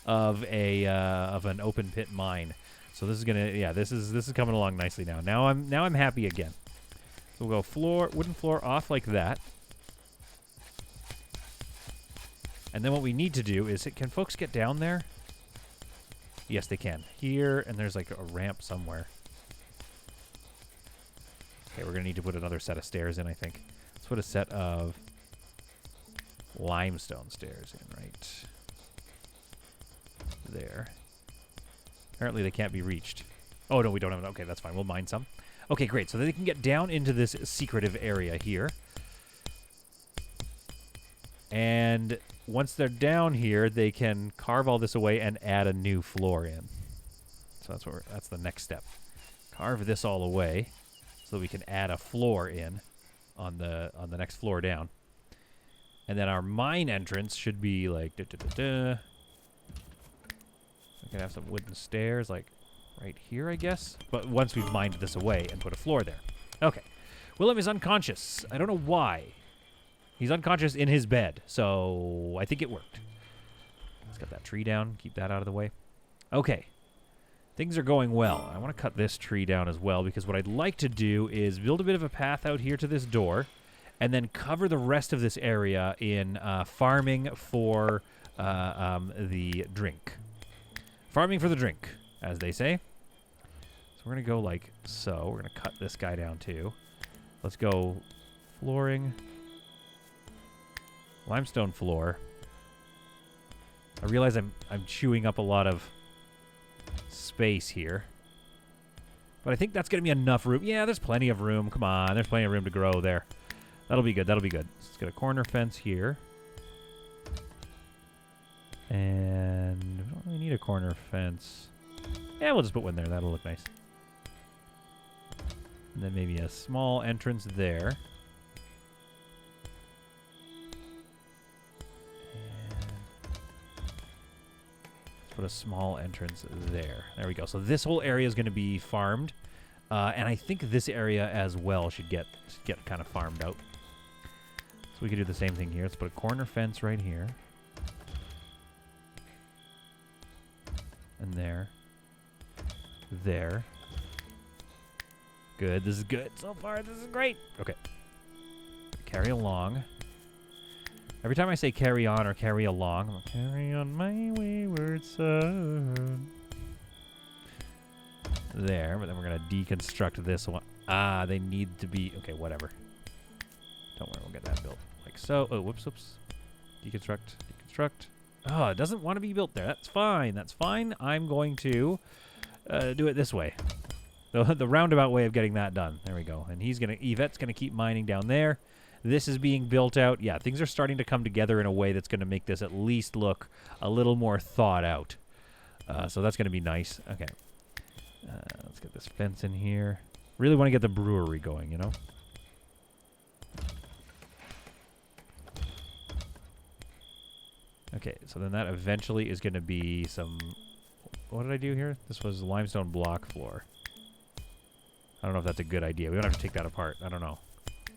of an open pit mine. So this is this is coming along nicely now. Now I'm happy again. So we'll go wooden floor off like that. And then what we need to do is, can folks get down there? Yes, they can. Here, and there's like a ramp somewhere. Okay, we're going to need to put another set of stairs in, I think. Let's put a set of limestone stairs in right there. Apparently they can't be reached. Oh, no, we don't have it. Okay, that's fine. We'll mine some. Okay, great. So they can get down into this secretive area here. And once they're down here, they can carve all this away and add a new floor in. So that's the next step. Carve this all away so that we can add a floor in on the next floor down. And then our mine entrance should be like We can have some wooden stairs like right here, I guess. But once we've mined this away and put a floor there. Okay. Willem is unconscious. I don't know why. He's unconscious in his bed, so I think it worked. Let's get that tree down. Keep that out of the way. Okay. Things are going well. I want to cut this tree down as well, because what I'd like to do is build a bit of a path out here to this door, and then cover the rest of this area in farming for the drink. Farming for the drink, as they say. So we're going to go like so. We're going to cut this guy down too. Let's go flooring. Limestone floor. I realize I'm chewing up a lot of space here. But I think that's going to be enough room. Yeah, there's plenty of room. Come on, there's plenty of room to grow there. That'll be good. That'll be good. Let's get a corner fence here. And we don't really need a corner fence. Yeah, we'll just put one there. That'll look nice. And then maybe a small entrance there. Put a small entrance there. There we go. So this whole area is going to be farmed, and I think this area as well should get kind of farmed out. So we could do the same thing here. Let's put a corner fence right here, and there. Good. This is good so far. This is great. Okay. Carry along. Every time I say carry on or carry along, I'm like, carry on my wayward son. There, but then we're going to deconstruct this one. Ah, they need to be... Okay, whatever. Don't worry, we'll get that built. Like so. Oh, whoops. Deconstruct. Oh, it doesn't want to be built there. That's fine. I'm going to do it this way. The roundabout way of getting that done. There we go. And Yvette's going to keep mining down there. This is being built out. Yeah, things are starting to come together in a way that's going to make this at least look a little more thought out. So that's going to be nice. Okay. Let's get this fence in here. Really want to get the brewery going, you know? Okay, so then that eventually is going to be some what did I do here? This was limestone block floor. I don't know if that's a good idea. We don't have to take that apart. I don't know.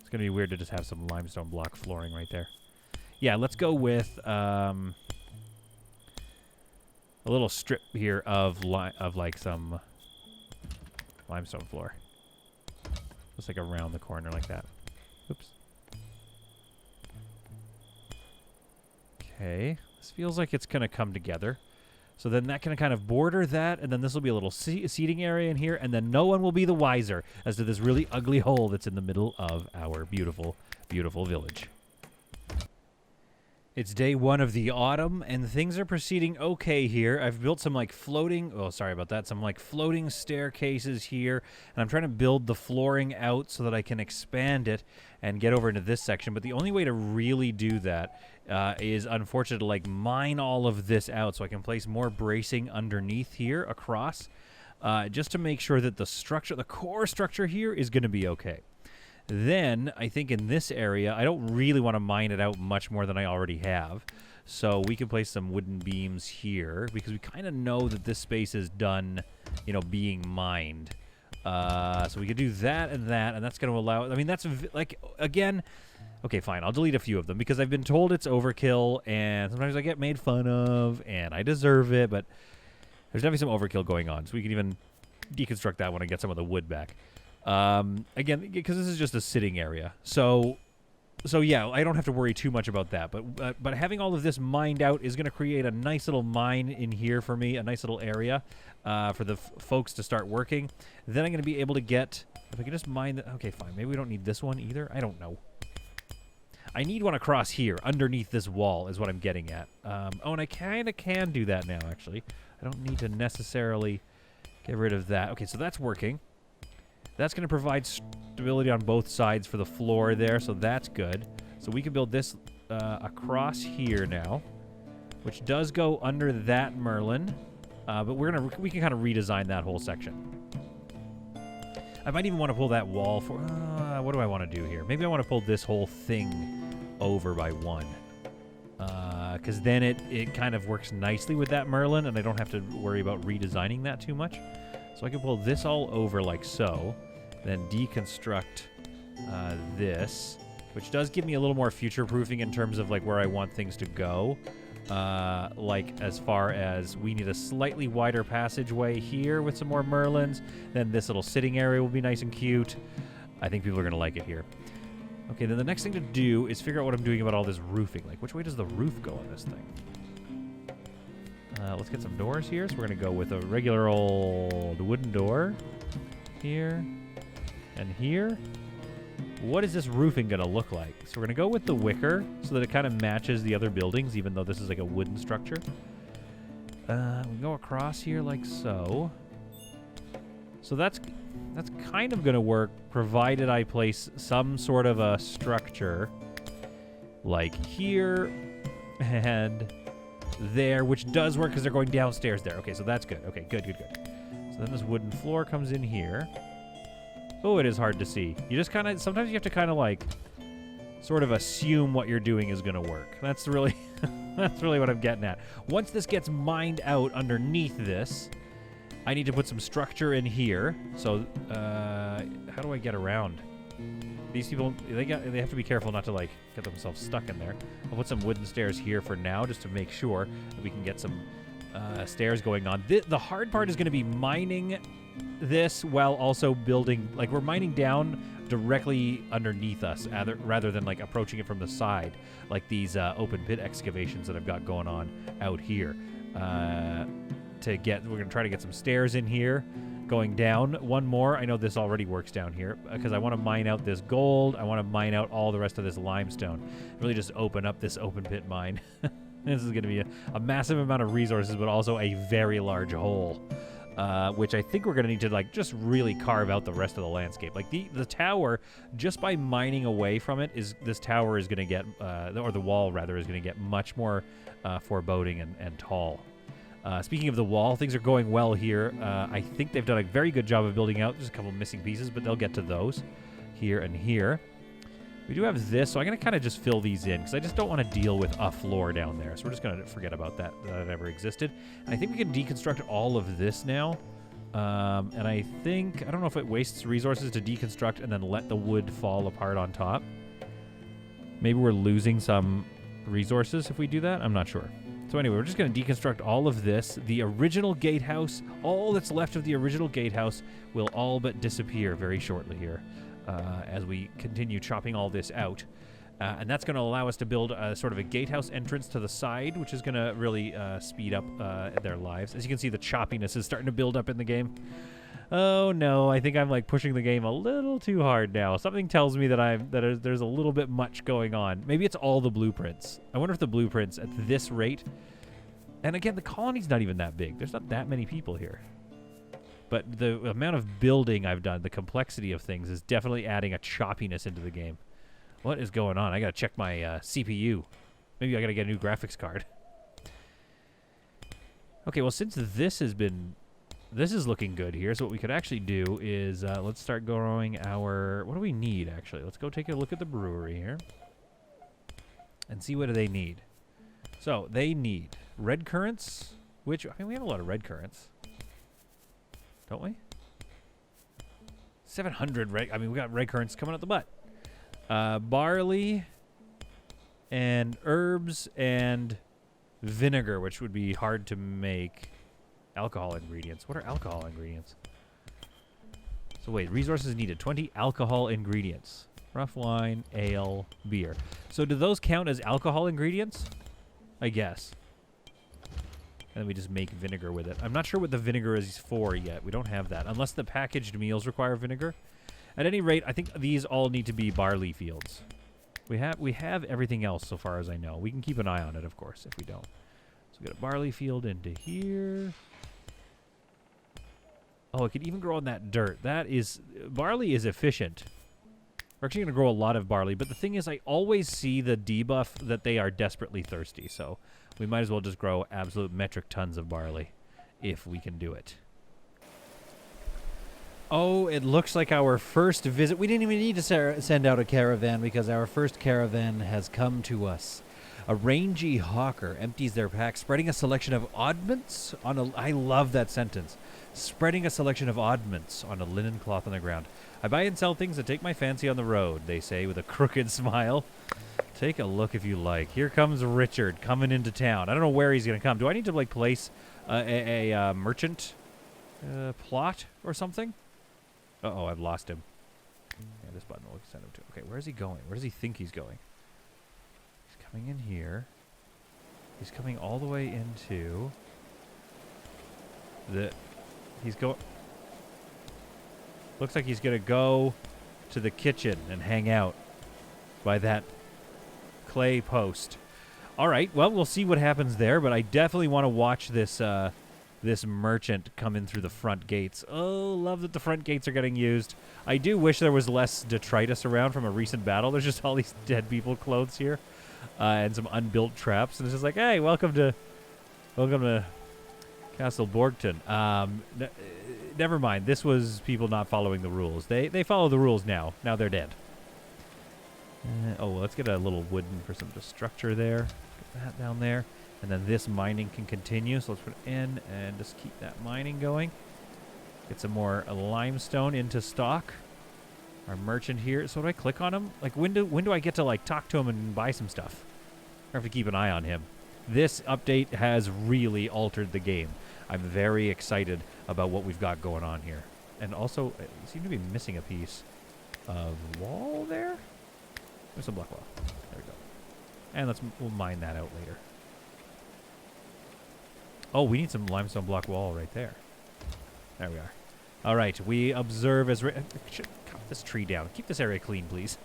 It's going to be weird to just have some limestone block flooring right there. Yeah, let's go with a little strip here of like some limestone floor. Just like around the corner like that. Oops. Okay. This feels like it's going to come together. So then that can kind of border that, and then this will be a little seating area in here, and then no one will be the wiser as to this really ugly hole that's in the middle of our beautiful, beautiful village. It's day 1 of the autumn, and things are proceeding okay here. I've built some, like, floating... Oh, sorry about that. Some, like, floating staircases here, and I'm trying to build the flooring out so that I can expand it and get over into this section. But the only way to really do that is, unfortunately, to, like, mine all of this out so I can place more bracing underneath here across, just to make sure that the structure, the core structure here is going to be okay. Then, I think in this area, I don't really want to mine it out much more than I already have. So we can place some wooden beams here, because we kind of know that this space is done, you know, being mined. So we could do that, and that's going to allow... I mean, that's, like, again... Okay, fine, I'll delete a few of them, because I've been told it's overkill, and sometimes I get made fun of, and I deserve it, but there's definitely some overkill going on. So we can even deconstruct that when I get some of the wood back. Again, because this is just a sitting area. So yeah, I don't have to worry too much about that. But having all of this mined out is going to create a nice little mine in here for me, a nice little area for the folks to start working. Then I'm going to be able to get, if I can just mine the, okay, fine. Maybe we don't need this one either. I don't know. I need one across here, underneath this wall is what I'm getting at. Oh, and I kind of can do that now, actually. I don't need to necessarily get rid of that. Okay, so that's working. That's going to provide stability on both sides for the floor there, so that's good. So we can build this across here now, which does go under that Merlin, but we can kind of redesign that whole section. I might even want to pull that wall for... what do I want to do here? Maybe I want to pull this whole thing over by 1. Because then it kind of works nicely with that Merlin, and I don't have to worry about redesigning that too much. So I can pull this all over like so, then deconstruct this, which does give me a little more future-proofing in terms of like where I want things to go. Like as far as we need a slightly wider passageway here with some more Merlins, then this little sitting area will be nice and cute. I think people are going to like it here. Okay, then the next thing to do is figure out what I'm doing about all this roofing. Like, which way does the roof go on this thing? Let's get some doors here. So we're going to go with a regular old wooden door here and here. What is this roofing going to look like? So we're going to go with the wicker so that it kind of matches the other buildings, even though this is like a wooden structure. We go across here like so. So that's kind of going to work, provided I place some sort of a structure like here and there, which does work because they're going downstairs there. Okay, so that's good. Okay, good. So then this wooden floor comes in here. Oh, it is hard to see. You just kind of, sometimes you have to kind of like sort of assume what you're doing is going to work. That's really, that's really what I'm getting at. Once this gets mined out underneath this, I need to put some structure in here. So, how do I get around? These people, they have to be careful not to like get themselves stuck in there. I'll put some wooden stairs here for now just to make sure that we can get some stairs going on. The hard part is going to be mining this while also building, like we're mining down directly underneath us rather than like approaching it from the side, like these open pit excavations that I've got going on out here. We're going to try to get some stairs in here going down. One more. I know this already works down here because I want to mine out this gold. I want to mine out all the rest of this limestone. Really just open up this open pit mine. This is going to be a massive amount of resources, but also a very large hole, which I think we're going to need to like just really carve out the rest of the landscape. Like the tower, just by mining away from it, this tower is going to get, or the wall rather, is going to get much more foreboding and tall. Speaking of the wall, things are going well here. I think they've done a very good job of building out. There's a couple missing pieces, but they'll get to those here and here. We do have this, so I'm going to kind of just fill these in because I just don't want to deal with a floor down there. So we're just going to forget about that it ever existed. And I think we can deconstruct all of this now. And I think, I don't know if it wastes resources to deconstruct and then let the wood fall apart on top. Maybe we're losing some resources if we do that. I'm not sure. So anyway, we're just going to deconstruct all of this. The original gatehouse, all that's left of the original gatehouse will all but disappear very shortly here as we continue chopping all this out. And that's going to allow us to build a sort of a gatehouse entrance to the side, which is going to really speed up their lives. As you can see, the choppiness is starting to build up in the game. Oh no, I think I'm like pushing the game a little too hard now. Something tells me that there's a little bit much going on. Maybe it's all the blueprints. I wonder if the blueprints at this rate. And again, the colony's not even that big. There's not that many people here. But the amount of building I've done, the complexity of things is definitely adding a choppiness into the game. What is going on? I gotta check my CPU. Maybe I gotta get a new graphics card. Okay, well, since this is looking good here, so what we could actually do is let's start growing our... What do we need, actually? Let's go take a look at the brewery here and see what do they need. So, they need red currants, which... I mean, we have a lot of red currants. Don't we? 700 red... I mean, we got red currants coming out the butt. Barley and herbs and vinegar, which would be hard to make. Alcohol ingredients. What are alcohol ingredients? So wait, resources needed. 20 alcohol ingredients. Rough wine, ale, beer. So do those count as alcohol ingredients? I guess. And then we just make vinegar with it. I'm not sure what the vinegar is for yet. We don't have that. Unless the packaged meals require vinegar. At any rate, I think these all need to be barley fields. We have everything else so far as I know. We can keep an eye on it, of course, if we don't. So we got a barley field into here. Oh, it could even grow on that dirt. Barley is efficient. We're actually going to grow a lot of barley, but the thing is I always see the debuff that they are desperately thirsty, so we might as well just grow absolute metric tons of barley if we can do it. Oh, it looks like our first visit. We didn't even need to send out a caravan because our first caravan has come to us. A rangy hawker empties their pack, spreading a selection of oddments on a... I love that sentence. Spreading a selection of oddments on a linen cloth on the ground. I buy and sell things that take my fancy on the road, they say with a crooked smile. Take a look if you like. Here comes Richard coming into town. I don't know where he's going to come. Do I need to, like, place a merchant plot or something? Uh-oh, I've lost him. Yeah, this button will send him to... Okay, where is he going? Where does he think he's going? He's coming in here. He's coming all the way into... He's going... Looks like he's going to go to the kitchen and hang out by that clay post. All right, well, we'll see what happens there, but I definitely want to watch this this merchant come in through the front gates. Oh, love that the front gates are getting used. I do wish there was less detritus around from a recent battle. There's just all these dead people clothes here and some unbuilt traps. And it's just like, hey, welcome to Castle Borgton. Never mind. This was people not following the rules. They follow the rules now. Now they're dead. Oh, well, let's get a little wooden for some structure there. Get that down there. And then this mining can continue. So let's put it in and just keep that mining going. Get some more limestone into stock. Our merchant here. So do I click on him? Like, when do I get to, like, talk to him and buy some stuff? I have to keep an eye on him. This update has really altered the game. I'm very excited about what we've got going on here. And also, I seem to be missing a piece of wall there. There's some block wall. There we go. And we'll mine that out later. Oh, we need some limestone block wall right there. There we are. All right, we observe as... Cut this tree down. Keep this area clean, please.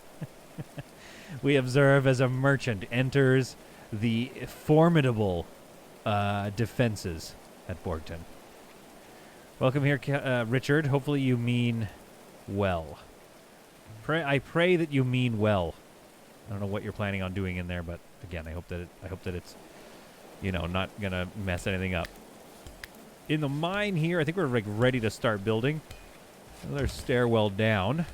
We observe as a merchant enters the formidable defenses at Borgton. Welcome here, Richard. Hopefully you mean well. I pray that you mean well. I don't know what you're planning on doing in there, but again, I hope that it's, you know, not gonna mess anything up. In the mine here, I think we're like ready to start building. Another stairwell down.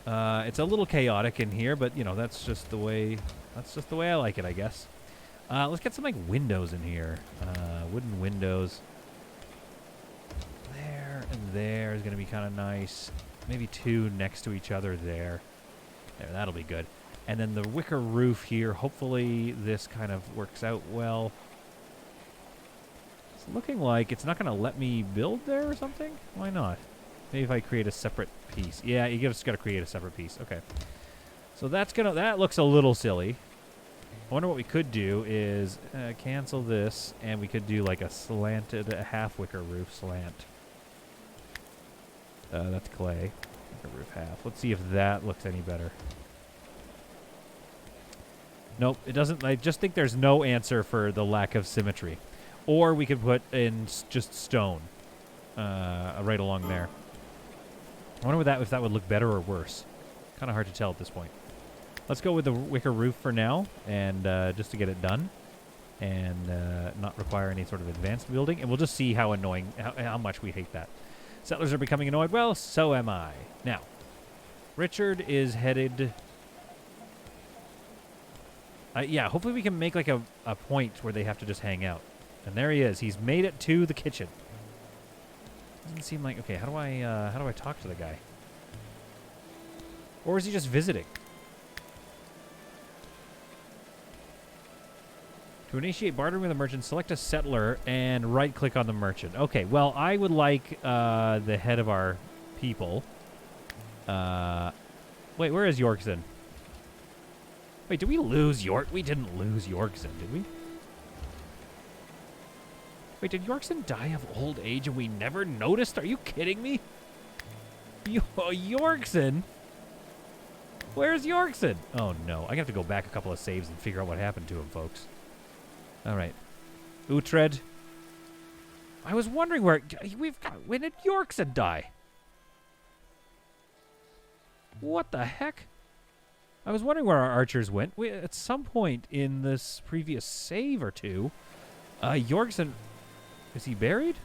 It's a little chaotic in here, but, you know, that's just the way I like it, I guess. Let's get some, like, windows in here. Wooden windows. There and there is going to be kind of nice. Maybe 2 next to each other there. There, that'll be good. And then the wicker roof here, hopefully this kind of works out well. It's looking like it's not going to let me build there or something? Why not? Maybe if I create a separate piece. Yeah, you just got to create a separate piece. Okay. So that looks a little silly. I wonder what we could do is cancel this, and we could do like a slanted half wicker roof slant. That's clay. Wicker roof half. Let's see if that looks any better. Nope, it doesn't. I just think there's no answer for the lack of symmetry. Or we could put in just stone right along there. I wonder if that would look better or worse. Kind of hard to tell at this point. Let's go with the wicker roof for now, and just to get it done, and not require any sort of advanced building. And we'll just see how annoying, how much we hate that. Settlers are becoming annoyed. Well, so am I. Now, Richard is headed. Yeah, hopefully we can make like a point where they have to just hang out. And there he is. He's made it to the kitchen. Doesn't seem like... Okay, how do I talk to the guy? Or is he just visiting? To initiate bartering with a merchant, select a settler and right-click on the merchant. Okay, well, I would like the head of our people. Wait, where is Jorgsen? Wait, did we lose York? We didn't lose Jorgsen, did we? Wait, did Jorgsen die of old age and we never noticed? Are you kidding me? Jorgsen? Where's Jorgsen? Oh, no. I'm going to have to go back a couple of saves and figure out what happened to him, folks. All right. Uhtred. I was wondering when did Jorgsen die? What the heck? I was wondering where our archers went. At some point in this previous save or two, Jorgsen... Is he buried?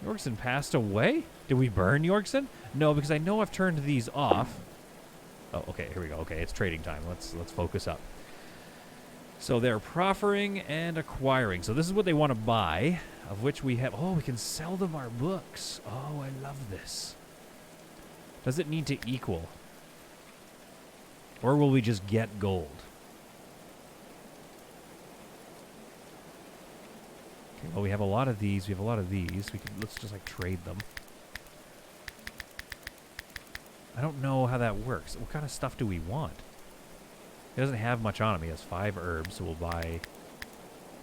Jorgsen passed away? Did we burn Jorgsen? No, because I know I've turned these off. Oh, okay, here we go. Okay, it's trading time. Let's focus up. So they're proffering and acquiring. So this is what they want to buy, of which we have... Oh, we can sell them our books. Oh, I love this. Does it need to equal? Or will we just get gold? Okay, well, we have a lot of these. We have a lot of these. Let's just, like, trade them. I don't know how that works. What kind of stuff do we want? He doesn't have much on him. He has 5 herbs, so we'll buy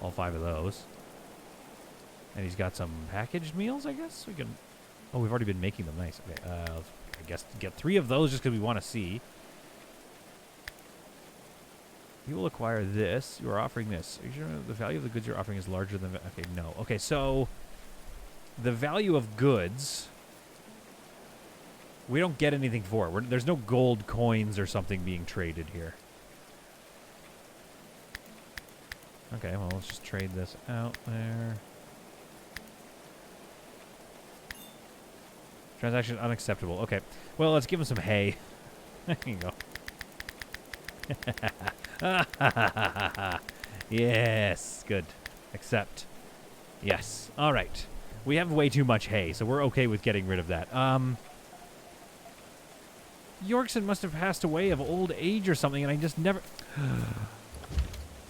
all 5 of those. And he's got some packaged meals, I guess? We can... Oh, we've already been making them. Nice. Okay, I guess get 3 of those just because we want to see. You will acquire this. You are offering this. Are you sure the value of the goods you're offering is larger than... Okay, no. Okay, so the value of goods... We don't get anything for it. There's no gold coins or something being traded here. Okay, well, let's just trade this out there. Transaction unacceptable. Okay. Well, let's give him some hay. There you go. Yes. Good. Accept. Yes. All right. We have way too much hay, so we're okay with getting rid of that. Jorgsen must have passed away of old age or something, and I just never...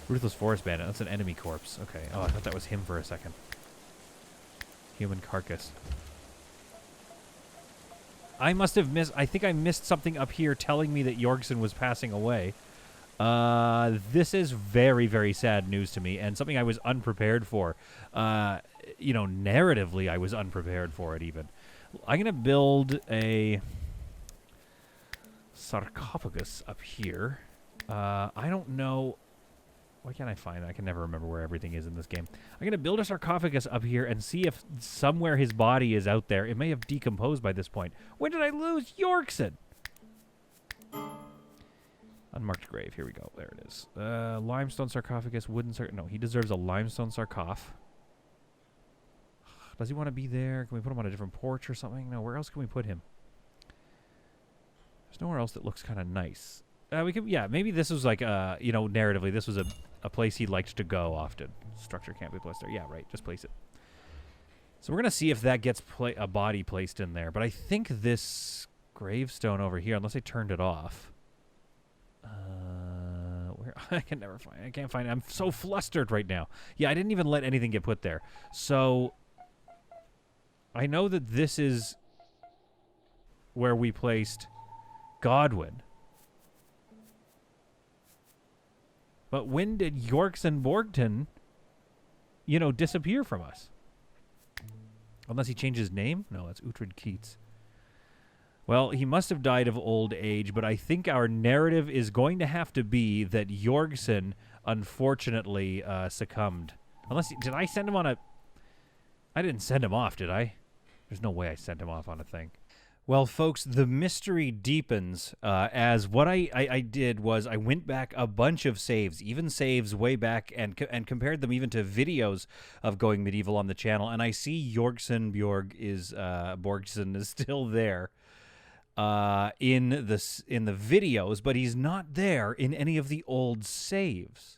Ruthless Forest Bandit. That's an enemy corpse. Okay. Oh, I thought that was him for a second. Human carcass. I must have missed... I think I missed something up here telling me that Jorgsen was passing away. This is very, very sad news to me, and something I was unprepared for. You know, narratively, I was unprepared for it, even. I'm going to build a... sarcophagus up here. I don't know... Why can't I find it? I can never remember where everything is in this game. I'm going to build a sarcophagus up here and see if somewhere his body is out there. It may have decomposed by this point. When did I lose Jorgsen? Unmarked grave. Here we go. There it is. Limestone sarcophagus, wooden sarcophagus. No, he deserves a limestone sarcophagus. Does he want to be there? Can we put him on a different porch or something? No, where else can we put him? There's nowhere else that looks kind of nice. We could, yeah, maybe this was like, you know, narratively, this was a place he liked to go often. Structure can't be placed there. Yeah, right. Just place it. So we're going to see if that gets a body placed in there. But I think this gravestone over here, unless I turned it off. Where I can never find it. I can't find it. I'm so flustered right now. Yeah, I didn't even let anything get put there. So I know that this is where we placed Godwin. But when did Jorgsen Borgton, you know, disappear from us? Unless he changed his name? No, that's Uhtred Keats. Well, he must have died of old age, but I think our narrative is going to have to be that Jorgsen, unfortunately, succumbed. Unless, did I send him on a... I didn't send him off, did I? There's no way I sent him off on a thing. Well, folks, the mystery deepens as what I did was I went back a bunch of saves, even saves way back, and compared them even to videos of Going Medieval on the channel, and I see Borgsen is still there in the videos, but he's not there in any of the old saves.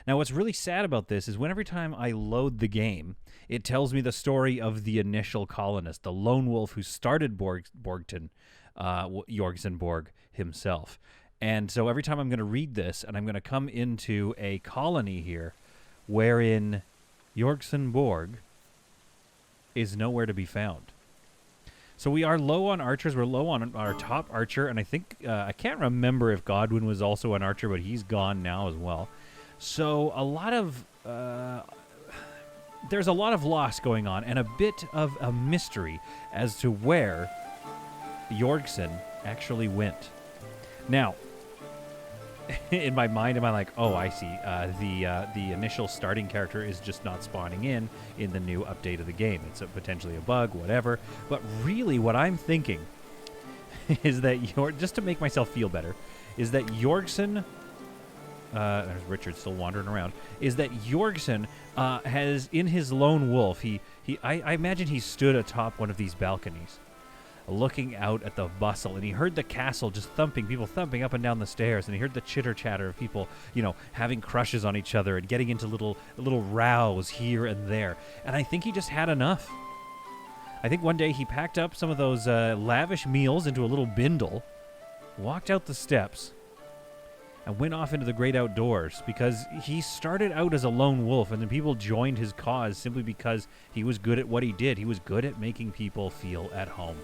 Now, what's really sad about this is every time I load the game, it tells me the story of the initial colonist, the lone wolf who started Borgton, Jorgsen Borg himself. And so every time I'm going to read this, and I'm going to come into a colony here, wherein Jorgsen Borg is nowhere to be found. So we are low on archers. We're low on our top archer, and I think, I can't remember if Godwin was also an archer, but he's gone now as well. So a lot of, there's a lot of loss going on and a bit of a mystery as to where Jorgsen actually went. Now, in my mind, am I like, oh, I see. The initial starting character is just not spawning in the new update of the game. It's potentially a bug, whatever. But really what I'm thinking is that, just to make myself feel better, is that Jorgsen... there's Richard still wandering around, is that Jorgsen has, in his lone wolf, I imagine he stood atop one of these balconies, looking out at the bustle, and he heard the castle just thumping, people thumping up and down the stairs, and he heard the chitter-chatter of people, you know, having crushes on each other and getting into little rows here and there, and I think he just had enough. I think one day he packed up some of those lavish meals into a little bindle, walked out the steps, and went off into the great outdoors, because he started out as a lone wolf, and then people joined his cause simply because he was good at what he did. He was good at making people feel at home.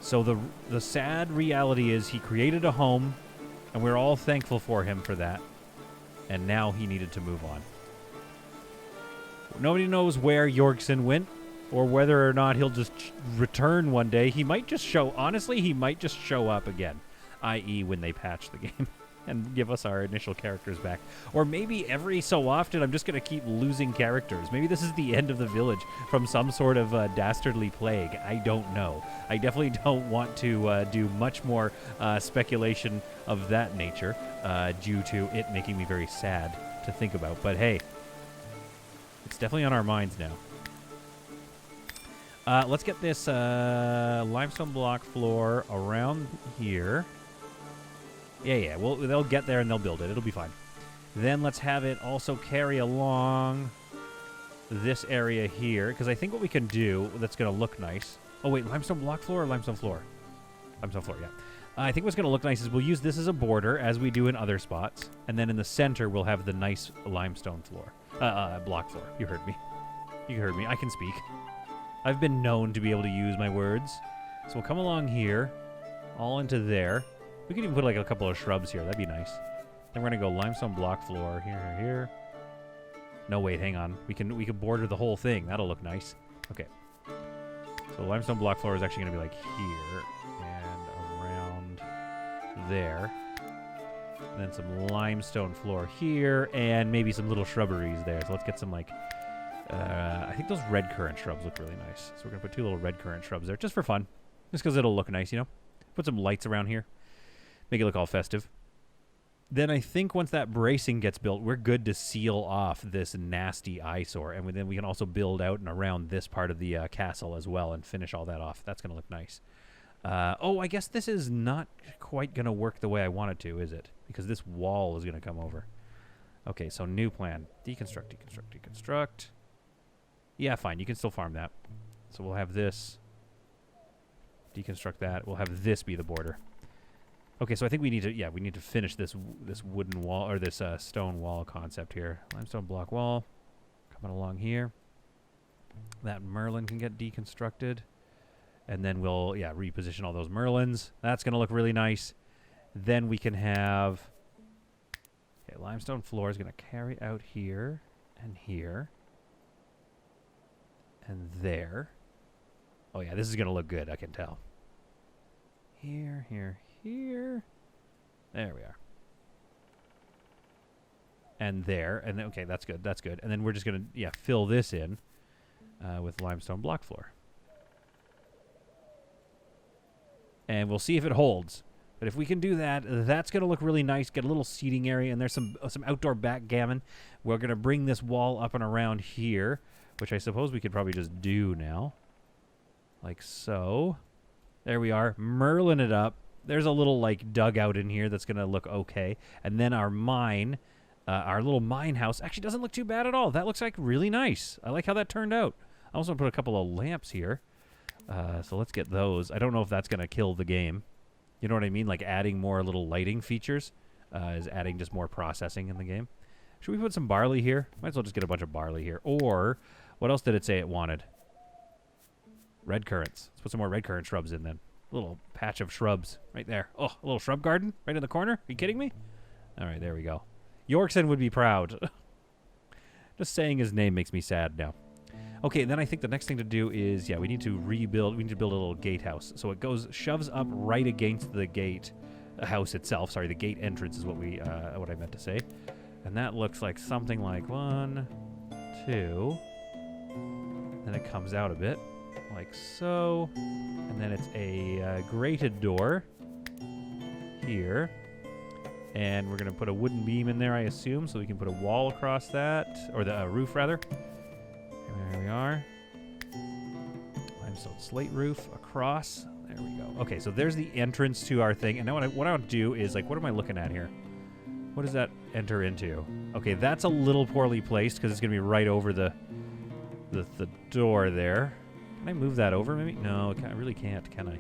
So the sad reality is he created a home, and we're all thankful for him for that, and now he needed to move on. Nobody knows where Jorgsen went, or whether or not he'll just return one day. He might just show up again. I.e. when they patch the game and give us our initial characters back. Or maybe every so often I'm just going to keep losing characters. Maybe this is the end of the village from some sort of dastardly plague. I don't know. I definitely don't want to do much more speculation of that nature due to it making me very sad to think about. But hey, it's definitely on our minds now. Let's get this limestone block floor around here. Yeah. Well, they'll get there and they'll build it. It'll be fine. Then let's have it also carry along this area here, because I think what we can do that's going to look nice... Oh, wait, limestone block floor or limestone floor? Limestone floor, yeah. I think what's going to look nice is we'll use this as a border, as we do in other spots, and then in the center we'll have the nice limestone floor. Block floor. You heard me. You heard me. I can speak. I've been known to be able to use my words. So we'll come along here, all into there. We could even put like a couple of shrubs here. That'd be nice. Then we're gonna go limestone block floor here. No, wait, hang on. We can border the whole thing. That'll look nice. Okay. So limestone block floor is actually gonna be like here and around there. And then some limestone floor here, and maybe some little shrubberies there. So let's get some like. I think those red currant shrubs look really nice. So we're going to put 2 little red currant shrubs there, just for fun. Just because it'll look nice, you know? Put some lights around here. Make it look all festive. Then I think once that bracing gets built, we're good to seal off this nasty eyesore. And then we can also build out and around this part of the castle as well and finish all that off. That's going to look nice. Oh, I guess this is not quite going to work the way I want it to, is it? Because this wall is going to come over. Okay, so new plan. Deconstruct, deconstruct, deconstruct. Yeah, fine. You can still farm that. So we'll have this. Deconstruct that. We'll have this be the border. Okay, so I think we need to, yeah, we need to finish this wooden wall, or this stone wall concept here. Limestone block wall. Coming along here. That Merlin can get deconstructed. And then we'll, yeah, reposition all those Merlins. That's going to look really nice. Then we can have... Okay, limestone floor is going to carry out here and here. And there. Oh, yeah, this is going to look good, I can tell. Here, here, here. There we are. And there. And then, okay, that's good, that's good. And then we're just going to, yeah, fill this in with limestone block floor. And we'll see if it holds. But if we can do that, that's going to look really nice. Get a little seating area, and there's some outdoor backgammon. We're going to bring this wall up and around here, which I suppose we could probably just do now. Like so. There we are. Merlin it up. There's a little, like, dugout in here that's going to look okay. And then our mine, our little mine house, actually doesn't look too bad at all. That looks like really nice. I like how that turned out. I also put a couple of lamps here. So let's get those. I don't know if that's going to kill the game. You know what I mean? Like adding more little lighting features is adding just more processing in the game. Should we put some barley here? Might as well just get a bunch of barley here. Or, what else did it say it wanted? Red currants. Let's put some more red currant shrubs in then. A little patch of shrubs right there. Oh, a little shrub garden right in the corner? Are you kidding me? All right, there we go. Jorgsen would be proud. Just saying his name makes me sad now. Okay, then I think the next thing to do is, yeah, we need to rebuild. We need to build a little gatehouse. So it shoves up right against the gate house itself. Sorry, the gate entrance is what I meant to say. And that looks like something like 1, 2. Then it comes out a bit, like so. And then it's a grated door here. And we're going to put a wooden beam in there, I assume, so we can put a wall across that, or the roof, rather. There we are. Limestone slate roof across. There we go. Okay, so there's the entrance to our thing. And now what I want to do is, like, what am I looking at here? What does that enter into? Okay, that's a little poorly placed because it's going to be right over the door there. Can I move that over maybe? No, I really can't, can I?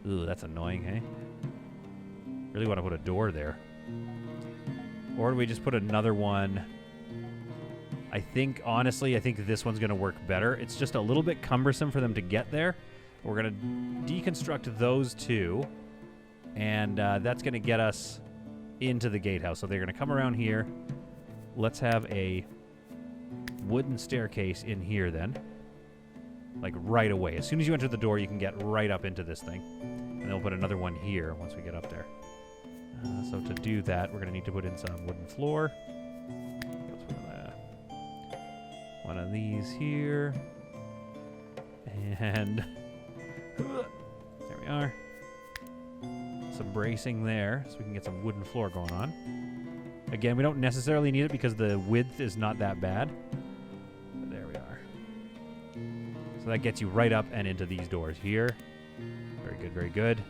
Ooh, that's annoying, hey? Really want to put a door there. Or do we just put another one? I think, honestly, this one's going to work better. It's just a little bit cumbersome for them to get there. We're going to deconstruct those two, and that's going to get us into the gatehouse. So they're going to come around here. Let's have a wooden staircase in here then, like right away. As soon as you enter the door, you can get right up into this thing. And then we'll put another one here once we get up there. So to do that, we're going to need to put in some wooden floor. One of these here. And there we are. Some bracing there so we can get some wooden floor going on. Again, we don't necessarily need it because the width is not that bad. But there we are. So that gets you right up and into these doors here. Very good, very good.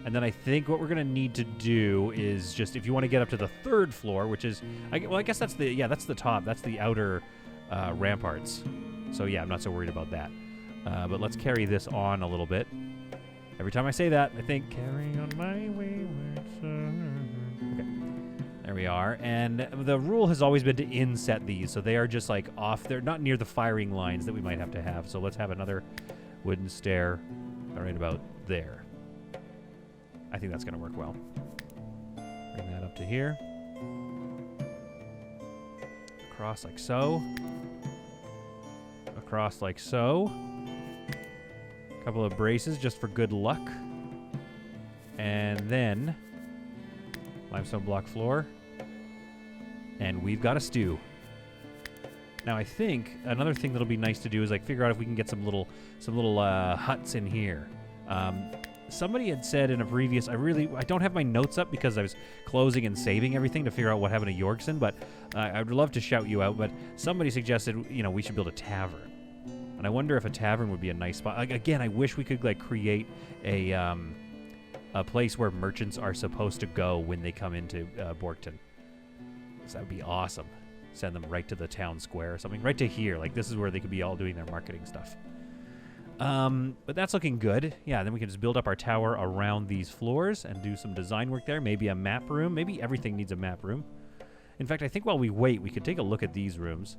And then I think what we're going to need to do is just, if you want to get up to the 3rd floor, which is, I guess that's the top. That's the outer ramparts. So yeah, I'm not so worried about that. But let's carry this on a little bit. Every time I say that, I think, carry on my wayward son. Okay, there we are. And the rule has always been to inset these, so they are just like off. They're not near the firing lines that we might have to have. So let's have another wooden stair right about there. I think that's going to work well. Bring that up to here. Across like so. Across like so. A couple of braces just for good luck. And then limestone block floor. And we've got a stew. Now I think another thing that'll be nice to do is like figure out if we can get some little huts in here. Somebody had said in a previous, I don't have my notes up because I was closing and saving everything to figure out what happened to Jorgsen, but I would love to shout you out, but somebody suggested, we should build a tavern. And And I wonder if a tavern would be a nice spot. Like, again, I wish we could like create a place where merchants are supposed to go when they come into Borkton. So that would be awesome. Send them right to the town square or something. Right to here. Like, this is where they could be all doing their marketing stuff. But that's looking good. Yeah, then we can just build up our tower around these floors and do some design work there. Maybe a map room. Maybe everything needs a map room. In fact, I think while we wait, we could take a look at these rooms.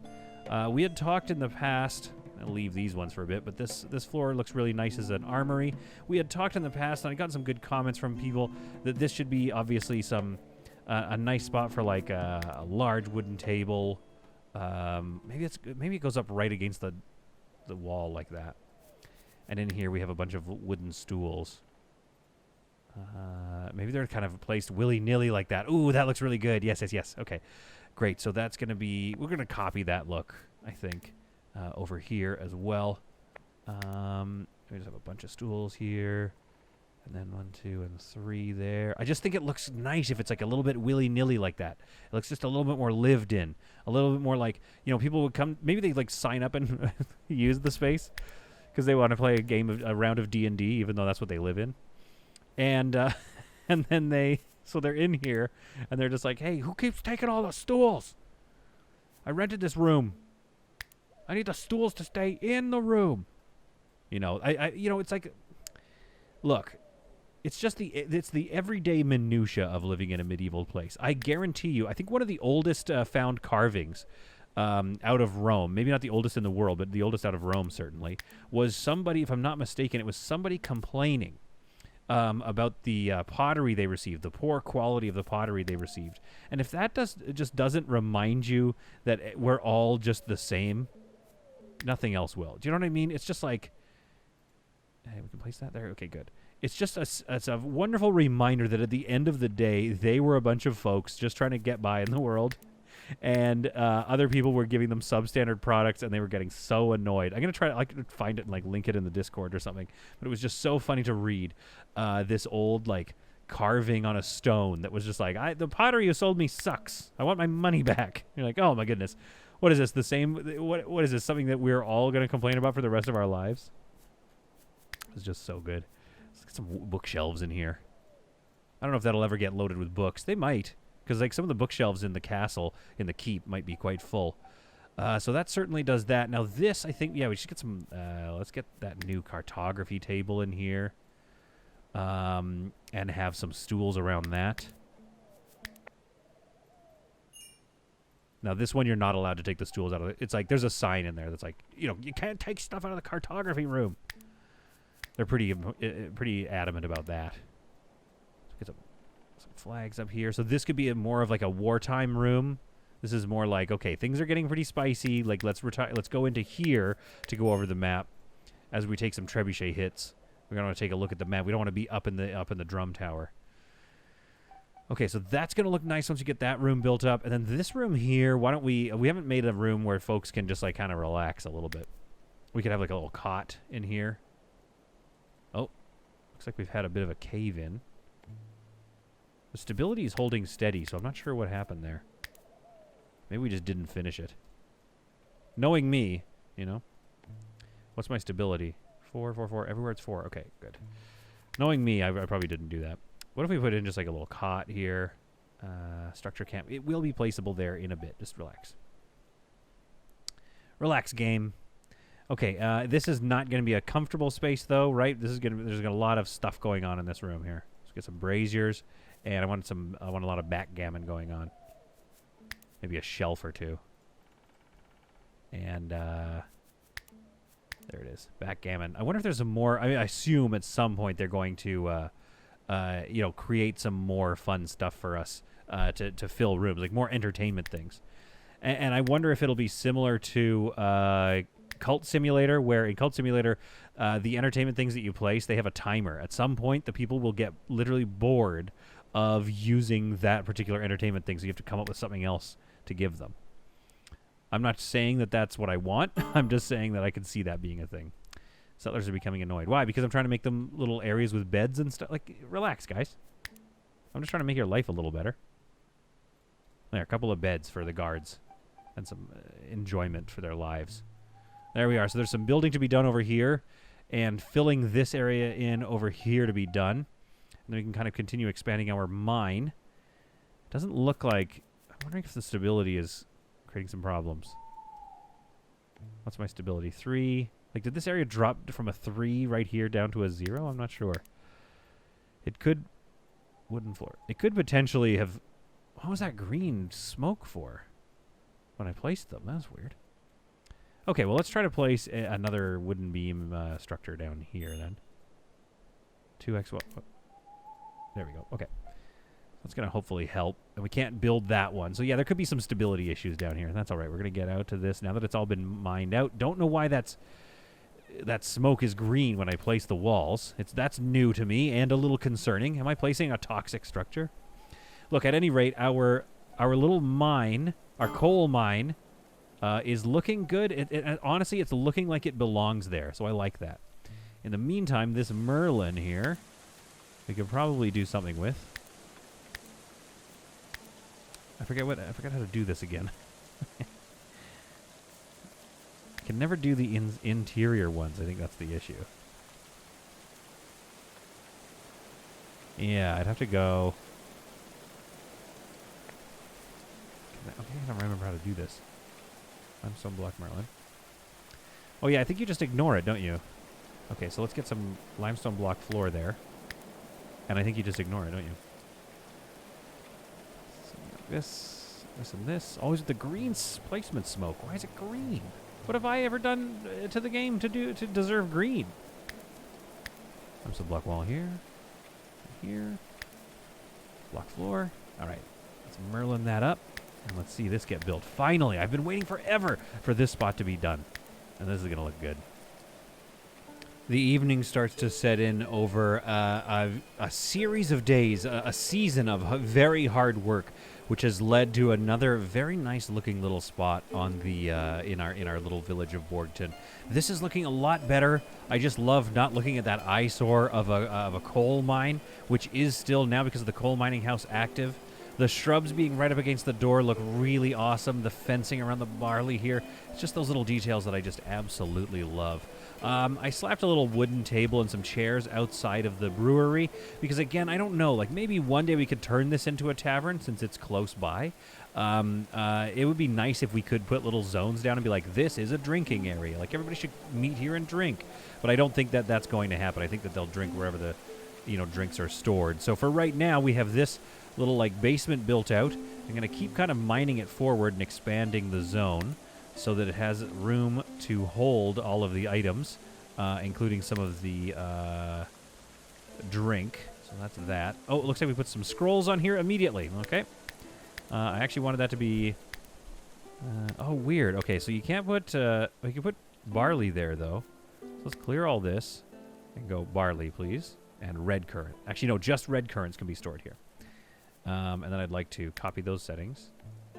We had talked in the past... I'll leave these ones for a bit, but this floor looks really nice as an armory. We had talked in the past, and I got some good comments from people that this should be obviously some a nice spot for like a large wooden table. Maybe it goes up right against the wall like that. And in here we have a bunch of wooden stools. Maybe they're kind of placed willy-nilly like that. Ooh, that looks really good. Yes, yes, yes. Okay, great. So that's going to be... We're going to copy that look, I think, over here as well. We just have a bunch of stools here. And then 1, 2, and 3 there. I just think it looks nice if it's like a little bit willy-nilly like that. It looks just a little bit more lived in. A little bit more like, you know, people would come... Maybe they like sign up and use the space because they want to play a round of D&D, even though that's what they live in. And and then they're in here, and they're just like, hey, who keeps taking all the stools? I rented this room. I need the stools to stay in the room. You know, it's like, look, it's just the everyday minutia of living in a medieval place. I guarantee you, I think one of the oldest found carvings out of Rome, maybe not the oldest in the world, but the oldest out of Rome certainly, was somebody, if I'm not mistaken, it was somebody complaining about the pottery they received, the poor quality of the pottery they received. And if that just doesn't remind you that we're all just the same, nothing else will. Do you know what I mean? It's just like, hey, we can place that there? Okay, good. It's just it's a wonderful reminder that at the end of the day, they were a bunch of folks just trying to get by in the world. And other people were giving them substandard products, and they were getting so annoyed. I'm going to try to find it and like link it in the Discord or something. But it was just so funny to read this old like carving on a stone that was just like, the pottery you sold me sucks. I want my money back. You're like, oh my goodness. What is this? The same? What is this? Something that we're all going to complain about for the rest of our lives? It's just so good. Let's get some bookshelves in here. I don't know if that'll ever get loaded with books. They might. Because like some of the bookshelves in the castle, in the keep, might be quite full. So that certainly does that. Now this, I think, yeah, we should get some, let's get that new cartography table in here. And have some stools around that. Now this one, you're not allowed to take the stools out of it. It's like, there's a sign in there that's like, you know, you can't take stuff out of the cartography room. They're pretty adamant about that. Let's get some flags up here. So this could be more of like a wartime room. This is more like, okay, things are getting pretty spicy. Like let's go into here to go over the map as we take some trebuchet hits. We're gonna want to take a look at the map. We don't want to be up in the drum tower. Okay, so that's gonna look nice once you get that room built up. And then this room here, why don't we haven't made a room where folks can just like kind of relax a little bit. We could have like a little cot in here. Oh, looks like we've had a bit of a cave in. The stability is holding steady, so I'm not sure what happened there. Maybe we just didn't finish it. Knowing me, you know. What's my stability? 4, 4, 4. Everywhere it's 4. Okay, good. Knowing me, I probably didn't do that. What if we put in just like a little cot here? Structure camp. It will be placeable there in a bit. Just relax. Relax, game. Okay, this is not going to be a comfortable space, though, right? There's a lot of stuff going on in this room here. Let's get some braziers. And I want a lot of backgammon going on. Maybe a shelf or two. And there it is, backgammon. I wonder if there's some more. I assume at some point they're going to, create some more fun stuff for us to fill rooms, like more entertainment things. And I wonder if it'll be similar to Cult Simulator, where in Cult Simulator, the entertainment things that you place, they have a timer. At some point, the people will get literally bored of using that particular entertainment thing, so you have to come up with something else to give them. I'm not saying that that's what I want. I'm just saying that I can see that being a thing. Settlers are becoming annoyed. Why? Because I'm trying to make them little areas with beds and stuff. Like, relax, guys. I'm just trying to make your life a little better. There, a couple of beds for the guards and some enjoyment for their lives. There we are. So there's some building to be done over here and filling this area in over here to be done. And then we can kind of continue expanding our mine. Doesn't look like... I'm wondering if the stability is creating some problems. What's my stability? 3. Like, did this area drop from a 3 right here down to a 0? I'm not sure. It could... Wooden floor. It could potentially have... What was that green smoke for? When I placed them. That was weird. Okay, well, let's try to place another wooden beam structure down here, then. 2x... What? There we go. Okay. That's going to hopefully help. And we can't build that one. So, yeah, there could be some stability issues down here. That's all right. We're going to get out to this now that it's all been mined out. Don't know why that smoke is green when I place the walls. That's new to me and a little concerning. Am I placing a toxic structure? Look, at any rate, our little mine, our coal mine, is looking good. Honestly, it's looking like it belongs there, so I like that. In the meantime, this Merlin here, we could probably do something with. I forgot how to do this again. I can never do the interior ones. I think that's the issue. Yeah, I'd have to go... Okay, I don't remember how to do this. Limestone block Merlin. Oh yeah, I think you just ignore it, don't you? Okay, so let's get some limestone block floor there. And I think you just ignore it, don't you? So this, and this. Always with the green placement smoke. Why is it green? What have I ever done to the game to deserve green? Limestone block wall here. Here. Block floor. All right, let's Merlin that up. And let's see this get built. Finally, I've been waiting forever for this spot to be done. And this is going to look good. The evening starts to set in over a series of days, a season of very hard work, which has led to another very nice looking little spot on the in our little village of Borgton. This is looking a lot better. I just love not looking at that eyesore of a coal mine, which is still now because of the coal mining house active. The shrubs being right up against the door look really awesome. The fencing around the barley here. It's just those little details that I just absolutely love. I slapped a little wooden table and some chairs outside of the brewery because, again, I don't know. Like, maybe one day we could turn this into a tavern since it's close by. It would be nice if we could put little zones down and be like, this is a drinking area. Like, everybody should meet here and drink. But I don't think that that's going to happen. I think that they'll drink wherever the, drinks are stored. So for right now, we have this little like basement built out. I'm going to keep kind of mining it forward and expanding the zone so that it has room to hold all of the items, including some of the drink. So that's that. Oh, it looks like we put some scrolls on here immediately. Okay. I actually wanted that to be... oh, weird. Okay, so you can't put... we can put barley there, though. So let's clear all this and go barley, please. And red currant. Actually, no, just red currants can be stored here. And then I'd like to copy those settings,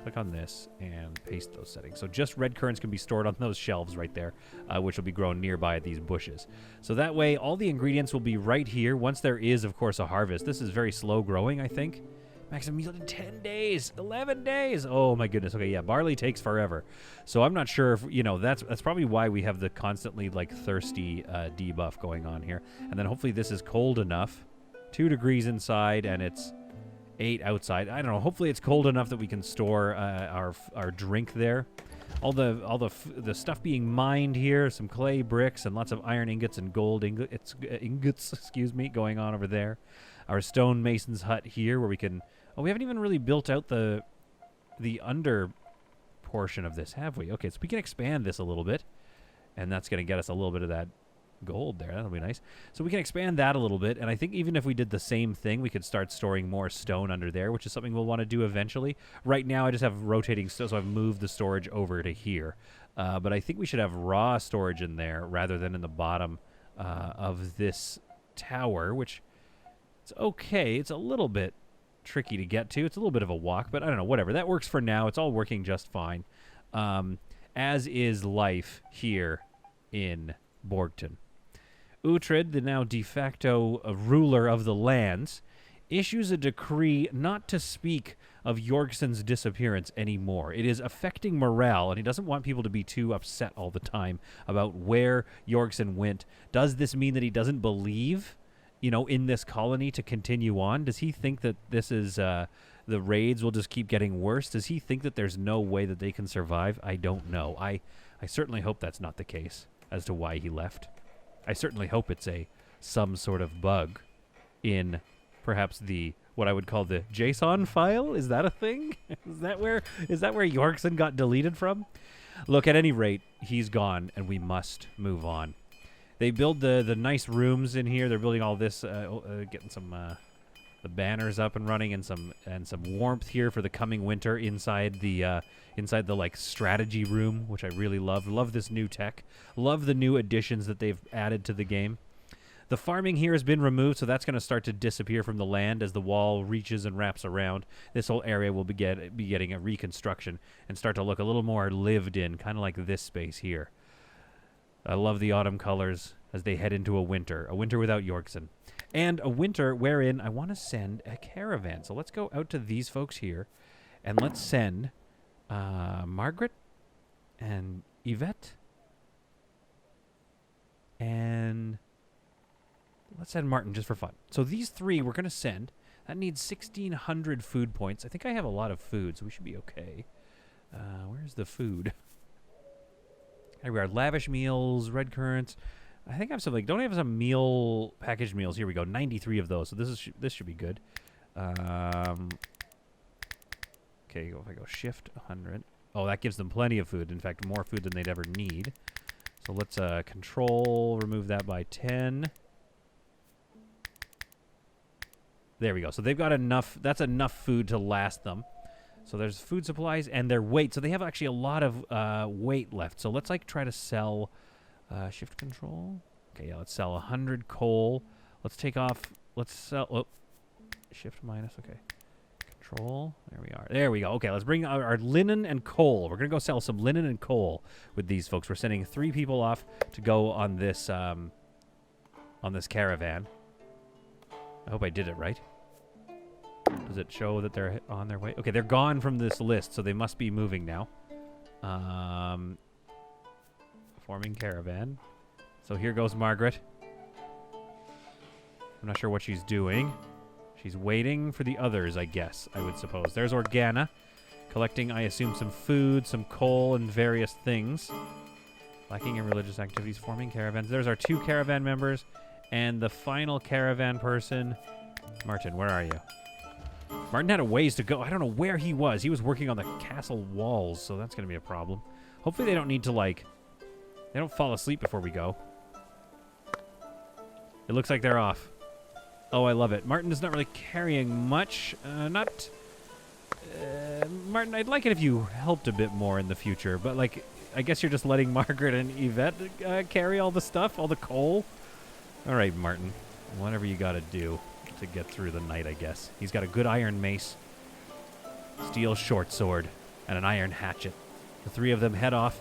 click on this, and paste those settings. So just red currants can be stored on those shelves right there, which will be grown nearby these bushes. So that way, all the ingredients will be right here once there is, of course, a harvest. This is very slow growing, I think. Maximum yield in 10 days, 11 days. Oh, my goodness. Okay, yeah, barley takes forever. So I'm not sure if, that's probably why we have the constantly, like, thirsty debuff going on here. And then hopefully this is cold enough. 2 degrees inside, and it's 8 outside. I don't know. Hopefully it's cold enough that we can store our drink there. All the stuff being mined here, some clay bricks and lots of iron ingots and gold ingots, excuse me, going on over there. Our stonemason's hut here where we can... Oh, we haven't even really built out the under portion of this, have we? Okay, so we can expand this a little bit, and that's going to get us a little bit of that gold there. That'll be nice. So we can expand that a little bit, and I think even if we did the same thing, we could start storing more stone under there, which is something we'll want to do eventually. Right now, I just have rotating stone, so I've moved the storage over to here. But I think we should have raw storage in there rather than in the bottom of this tower, which it's okay. It's a little bit tricky to get to. It's a little bit of a walk, but I don't know, whatever. That works for now. It's all working just fine. As is life here in Borgton. Uhtred, the now de facto ruler of the lands, issues a decree not to speak of Jorgsen's disappearance anymore. It is affecting morale, and he doesn't want people to be too upset all the time about where Jorgsen went. Does this mean that he doesn't believe, in this colony to continue on? Does he think that this is the raids will just keep getting worse? Does he think that there's no way that they can survive? I don't know. I certainly hope that's not the case as to why he left. I certainly hope it's some sort of bug in perhaps what I would call the JSON file. Is that a thing? Is that where Jorgsen got deleted from? Look, at any rate, he's gone, and we must move on. They build the nice rooms in here. They're building all this, getting some the banners up and running, and some warmth here for the coming winter inside the like strategy room, which I really love. Love this new tech. Love the new additions that they've added to the game. The farming here has been removed, so that's going to start to disappear from the land as the wall reaches and wraps around. This whole area will be getting a reconstruction and start to look a little more lived in, kind of like this space here. I love the autumn colors as they head into a winter without Jorgsen. And a winter wherein I want to send a caravan. So let's go out to these folks here, and let's send Margaret and Yvette, and let's send Martin just for fun. So these three we're going to send. That needs 1,600 food points. I think I have a lot of food, so we should be okay. Where's the food? Here we are. Lavish meals, red currants. I think I have some, don't I have some packaged meals? Here we go. 93 of those. So this should be good. Okay, if I go shift 100. Oh, that gives them plenty of food. In fact, more food than they'd ever need. So let's control, remove that by 10. There we go. So they've got enough. That's enough food to last them. So there's food supplies and their weight. So they have actually a lot of weight left. So let's try to sell shift control. Okay, yeah, let's sell 100 coal. Let's take off. Let's sell shift minus. Okay. Control. There we are. There we go. Okay, let's bring our linen and coal. We're going to go sell some linen and coal with these folks. We're sending 3 people off to go on this caravan. I hope I did it right. Does it show that they're on their way? Okay, they're gone from this list, so they must be moving now. Forming caravan. So here goes Margaret. I'm not sure what she's doing. She's waiting for the others, I guess, I would suppose. There's Organa, collecting, I assume, some food, some coal, and various things. Lacking in religious activities, forming caravans. There's our 2 caravan members. And the final caravan person, Martin, where are you? Martin had a ways to go. I don't know where he was. He was working on the castle walls, so that's going to be a problem. Hopefully they don't need to, they don't fall asleep before we go. It looks like they're off. Oh, I love it. Martin is not really carrying much. Martin, I'd like it if you helped a bit more in the future, but, I guess you're just letting Margaret and Yvette carry all the stuff, all the coal. All right, Martin, whatever you got to do to get through the night, I guess. He's got a good iron mace, steel short sword, and an iron hatchet. The 3 of them head off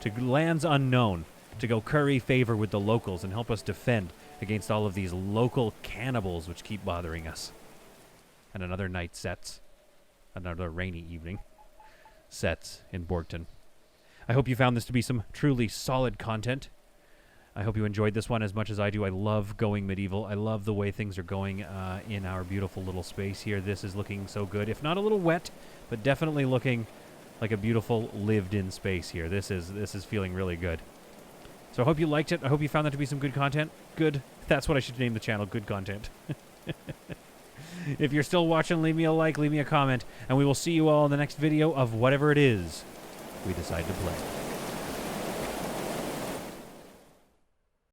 to lands unknown to go curry favor with the locals and help us defend against all of these local cannibals which keep bothering us. And another night sets. Another rainy evening sets in Borgton. I hope you found this to be some truly solid content. I hope you enjoyed this one as much as I do. I love going medieval. I love the way things are going in our beautiful little space here. This is looking so good. If not a little wet, but definitely looking like a beautiful lived-in space here. This is feeling really good. So I hope you liked it. I hope you found that to be some good content. Good. That's what I should name the channel, good content. If you're still watching, leave me a like, leave me a comment, and we will see you all in the next video of whatever it is we decide to play.